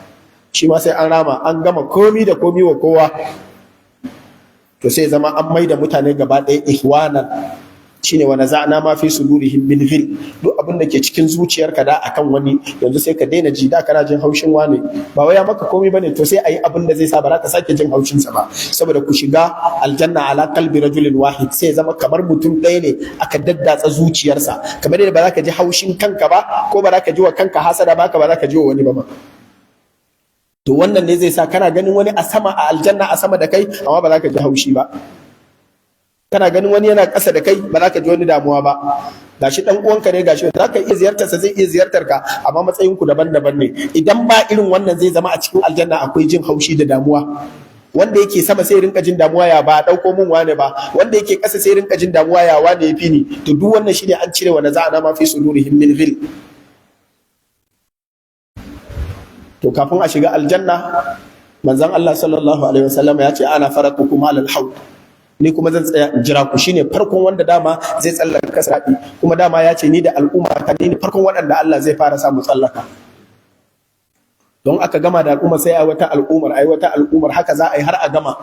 Shi ma sai an rama, an gama komi da komi wa kowa. To sai zama an maida mutane gaba ɗaya ihwanan. Shine wa naza'na ma fi sudurihim min ghil. Duk abin da ke cikin zuciyarka da akan wani, yanzu sai ka daina ji, da kana jin haushin wani, ba wai ya maka komai bane, to sai ayi abin da zai sa ba za ka sake jin haushin sa ba. Saboda ku shiga aljanna ala qalbi rajulin wahid, sai zama kamar mutum ɗaya ne aka daddatsa zuciyarsa. Kamar yadda ba za ka ji haushin kanka ba, ko ba za ka ji wa kanka hasada ba, ba za ka ji wa wani ba. To wannan ne zai sa kana ganin wani a sama a aljanna a sama da kai, amma ba za ka ji haushi ba. Kana ganin wani yana ƙasa da kai, ba za ka ji wani damuwa ba. Gashi dan uwanka ne, gashi za ka iya ziyartarsa, zai iya ziyartar ka, amma matsayin ku daban-daban ne. Idan ba irin wannan zai zama a cikin aljanna akwai jin haushi da damuwa. Wanda yake sama sai rinka jin damuwa, ya ba dauko mun wane ba. Wanda yake ƙasa sai rinka jin damuwa, ya wane ya fi ni. To duk wannan shine an cire wa naza'ana ma fi sudurihim min ghil. To kafin a shiga aljanna, manzon Allah sallallahu alaihi wasallam ya ce ana faratukum alal haud. Ni kuma zan tsaya in jira ku, shine farkon wanda dama zai tsallaka sirati, kuma dama ya ce ni da al'umma ta ne farkon waɗanda Allah zai fara samu tsallaka. Don aka gama da al'umma sai ai wata al'ummar haka za a yi har a gama.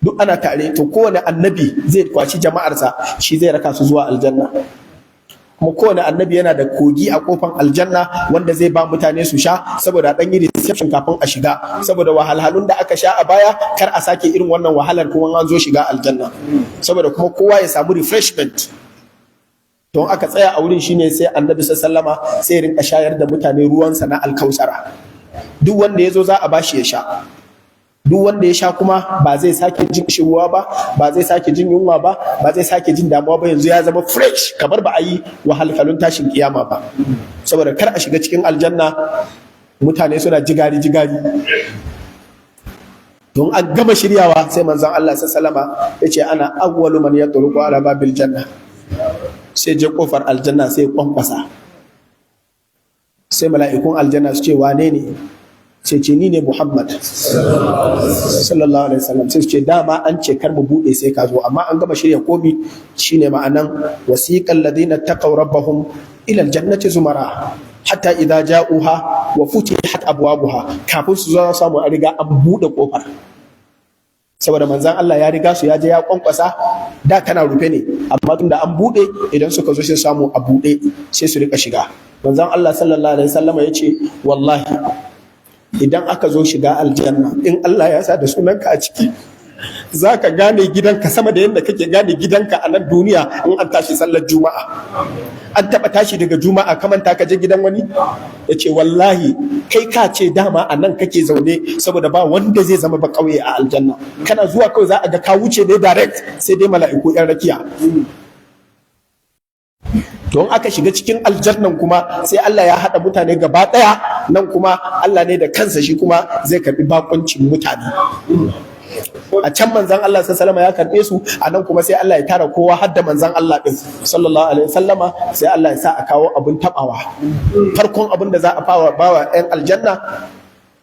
duk ana tare, to kowane annabi zai kwaci jama'arsa shi zai raka su zuwa aljanna. Kuma kowane annabi yana da kogi a kofan aljanna wanda zai ba mutane su sha, saboda dan yi reception kafin a shiga, saboda wahalhalun da aka sha a baya kar a sake irin wannan wahalar kuma an zo shiga aljanna, saboda kuma kowa ya samu refreshment. Don aka tsaya a wurin shine sai annabi sallama sai ya rinka shayar da mutane ruwansa na alkausara. Duk wanda ya zo za a bashi ya sha, duk wanda ya sha kuma ba zai sake jin shirwa ba, ba zai sake jin yunwa ba, ba zai sake jin damuwa ba, yanzu ya zama fresh kamar ba a yi wahalhalun tashin kiyama ba. Saboda kar a shiga cikin aljanna mutane suna jigari don an gama shiryawa sai manzon Allah sallama ya ce ana awwalu man yatruqu ala babil janna. Sai je kofar aljanna sai kwankwasa, sai mala'ikun aljanna su ce wane ne? Sai ce ni ne Muhammad sallallahu alaihi wasallam. Sai ce dama an ce kar mu bude sai ka zo, amma an gama shirya komi. Shine ma'anan wasiqal ladina taqaw rabbahum ila aljannati zumara hatta idza ja'uha wa futihat abwabuha. Kafin su zo samu an riga an bude kofar, saboda manzon Allah ya riga su, ya je ya kwankwasa, da tana rufe ne, amma tunda an bude, idan suka zo sai samu a bude sai su rika shiga. Manzon Allah sallallahu alaihi wasallam ya ce wallahi idan aka zo shiga aljanna, in Allah ya sa da sunanka a ciki, za ka gane gidanka sama da yadda kake gane gidanka a nan duniya. In an tashi sallar juma'a, an taɓa tashi daga juma'a kaman ta kaje gidan wani, ya ce wallahi kai ka ce dama a nan kake zaune, saboda ba wanda zai zama ba ƙauye a aljanna. Kana zuwa kawai za a ga ka wuce ne direct, sai dai mala'iku 'yan rakiya. Don aka shiga cikin aljannan kuma sai Allah ya haɗa mutane gaba ɗaya, nan kuma Allah ne da kansa shi kuma zai karɓi bakuncin mutane. A can manzan Allah sallama ya karɓe su, a nan kuma sai Allah ya tara kowa har da manzan Allah ɗin sallallahu alaihi wasallama, sai Allah ya sa a kawo abin taɓawa. Farkon abin da za a bawa 'yan aljanna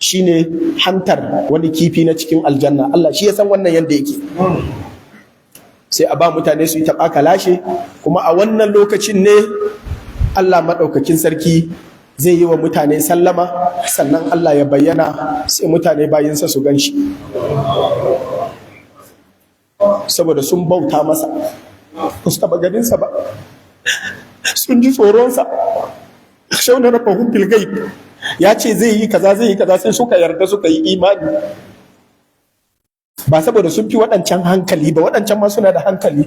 shine hantar wani kifi na cikin aljanna. Allah shi ya san wannan yadda yake. Sai a ba mutane su yi taɓa kalashe, kuma a wannan lokacin ne Allah maɗaukakin sarki zai yi wa mutane sallama, sannan Allah ya bayyana, sai mutane bayinsa su gan shi, saboda sun bauta masa, ba su taɓa ganinsa ba, sun ji tsoronsa. Shauna na fahimtul gaib ya ce zai yi kaza sai suka yarda suka yi imani, ba saboda sun fi waɗancan hankali ba, waɗancan ma suna da hankali,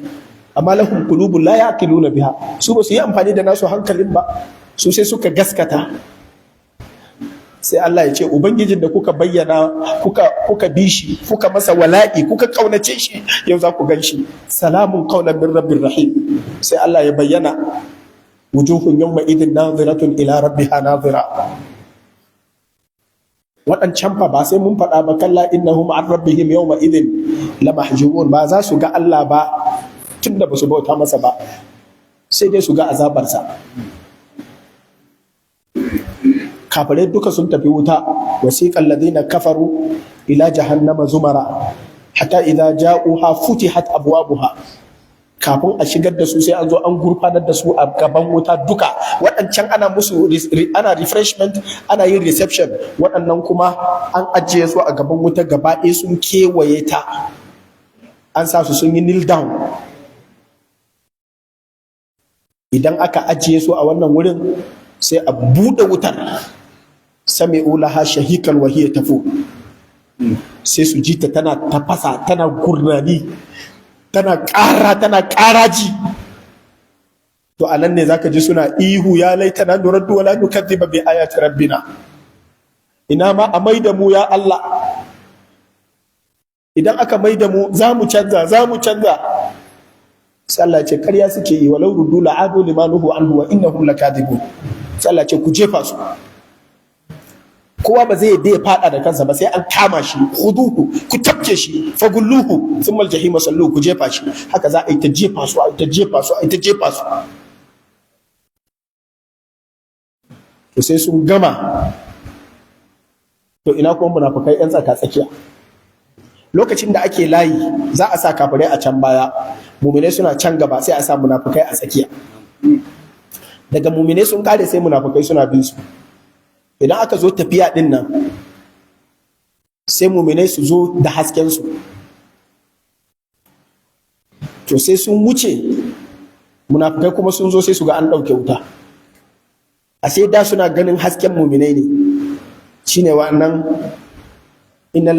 amma lahum qulubun la yaqiluna biha, su ba su yi amfani da nasu hankalin ba, su sai suka gaskata. Sai Allah ya ce ubangijin da kuka bayyana, kuka bi shi, kuka masa wala'i, kuka kaunace shi, yau za ku gan shi. Salamun qawlan min rabbir rahim. Sai Allah ya bayyana, wujuhun yawma idin nadhiratun ila rabbiha nadhira. Waɗancan fa ba sai mun faɗa ba, kalla innahum an rabbihim yawma idin lamahjubun, ba za su ga Allah ba tunda ba su bauta masa ba, sai dai su ga azabarsa. Kafirai duka sun tafi wuta. Wasiqal ladina kafaru ila jahannama zumara hatta idza ja'uha futihat abwabuha. Kafin a shigar da su sai an zo an gurfanar da su a gaban wuta duka. Waɗancan ana musu ana refreshment, ana yin reception, waɗannan kuma an ajiye su a gaban wuta gaba ɗaya, sun kewaye ta, an sa su sun yi kneel down. Idan aka ajiye su a wannan wurin sai a buɗe wutar, sami'u laha shahikan wa hiya tafu, sai su ji ta tana tafasa, tana gurnani, tana ƙaraji. To a nan ne zaka ji suna ihu, ya laitana nuraddu wala nukadhiba bi ayati rabbina. Ina ma a maida mu ya Allah, idan aka maida mu za mu canza. Sai Allah ce ƙarya suke yi, walau ruddu la'adu limanuhu anhu wa innahum lakadibun. Sai Allah ce ku jefa su. Kowa ba zai yadda ya fada da kansa ba, sai an kama shi, khuduhu, ku tabke shi, fagulluhu thumma aljahima sallu, ku jefa shi. Haka za a yi ta jefa su, to sai sun gama. To ina kuma munafikai yan tsaka tsakiya. Lokacin da ake layi za a sa kafirai a can baya, mu'minai suna can gaba, sai a sa munafikai a tsakiya. Daga mu'minai sun kare sai munafikai suna bin su. Idan aka zo tafiya din nan, sai mu'minai su zo da hasken su, to sai sun wuce munafikai kuma sun zo sai su ga an ɗauke wuta. A sai da suna ganin hasken muminai ne, shine wa'annan innal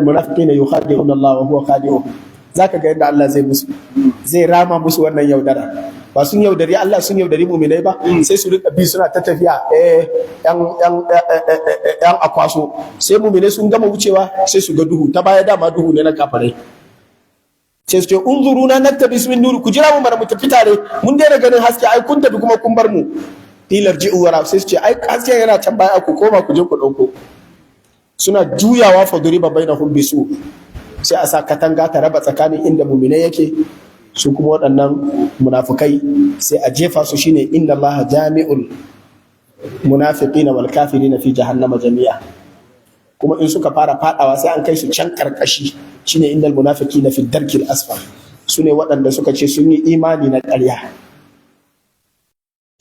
munafiqina yukhadi'una Allah wa huwa khadi'uhum. Zaka ga yadda Allah zai rama musu wannan yaudara. Ba sun yaudari Allah, sun yaudari muminai ba, sai su rika bi suna ta tafiya yan akwaso, sai muminai sun gama wucewa sai su ga duhu ta baya, dama duhu ne na kafirai. Sai su ce unzuruna naktabis min nuri, ku jira mu mana mu tafi tare, mun daina ganin haske, ai kun tafi kuma kun bar mu. Tilar ji'u wara, sai su ce ai hasken yana can baya, ku koma ku je ku ɗauko. Suna juyawa fa duriba bainahum bisu, sai a sa katanga ta raba tsakanin inda muminai yake, su kuma waɗannan munafukai sai a jefa su, shine inna Allaha jami'ul munafiqina wal kafirina fi jahannama jami'a. Kuma in suka fara fadawa sai an kai su can karkashi, shine innal munafiqina fi darkil asfal. Sune waɗanda suka ce sun yi imani na ƙarya.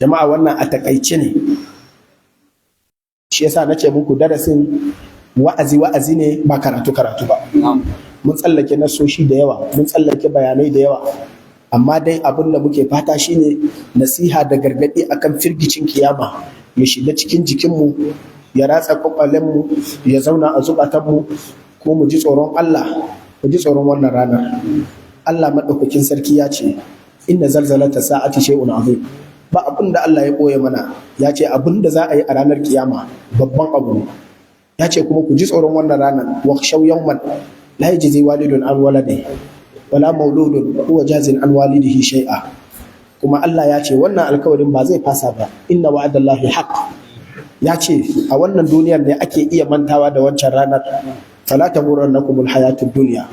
Jama'a, wannan a takaice ne. Shi yasa nace muku darasin wa'azi ne ba karatu ba. Mun tsallake nasoshi da yawa, mun tsallake bayanai da yawa, amma dai abin da muke fata shine nasiha da gargaɗi akan firgicin kiyama ya shiga cikin jikinmu, ya ratsa kwakwalenmu, ya zauna a zukatanmu, ko mu ji tsoron Allah, mu ji tsoron wannan ranar. Allah maɗaukakin sarki ya ce inna zalzalata sa'ati shay'un azim. Ba abin da Allah ya ɓoye mana, ya ce abin da za a yi a ranar kiyama babban abu ne. Ya ce kuma ku ji tsoron wannan ranar, wakhshaw yawman la yajzi walidun an waladihi wala mauludun huwa jazin an walidihi shay'a. Kuma Allah ya ce wannan alkawarin ba zai fasa ba, inna wa'adallahi haqq. Ya ce a wannan duniyar ne ake iya mantawa da wancan ranar, fala taghurrannakumul hayatud dunya.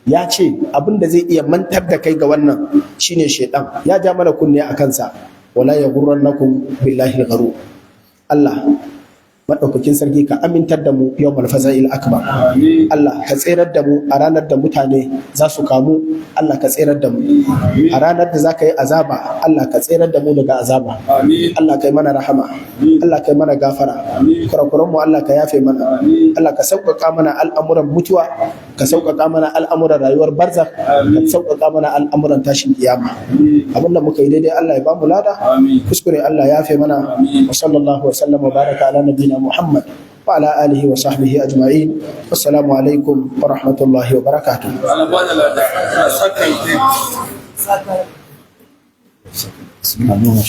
Ya ce abin da zai iya mantar da kai ga wannan shine shaitan, ya ja mana kunne a kansa, wala yaghurrannakum billahi al-gharur. Allah maɗaukakin sarki ka amintar da mu yawmal faza'il akbar. Allah ka tserar da mu a ranar da mutane za su kamu. Allah ka tserar da mu a ranar da za ka yi azaba. Allah ka tserar da mu daga azaba. Allah ka yi mana rahama, Allah ka yi mana gafara, kurakuran mu Allah ka yafe mana. Allah ka sauƙaƙa mana al'amuran mutuwa, ka sauƙaƙa mana al'amuran rayuwar barzakh, ka sauƙaƙa mana al'amuran tashin kiyama. Abin da muka yi daidai Allah ya ba mu lada, kuskure Allah ya yafe mana. Wa sallallahu wa sallam wa baraka ala nabiyina محمد وعلى آله وصحبه أجمعين. والسلام عليكم ورحمة الله وبركاته. بسم الله.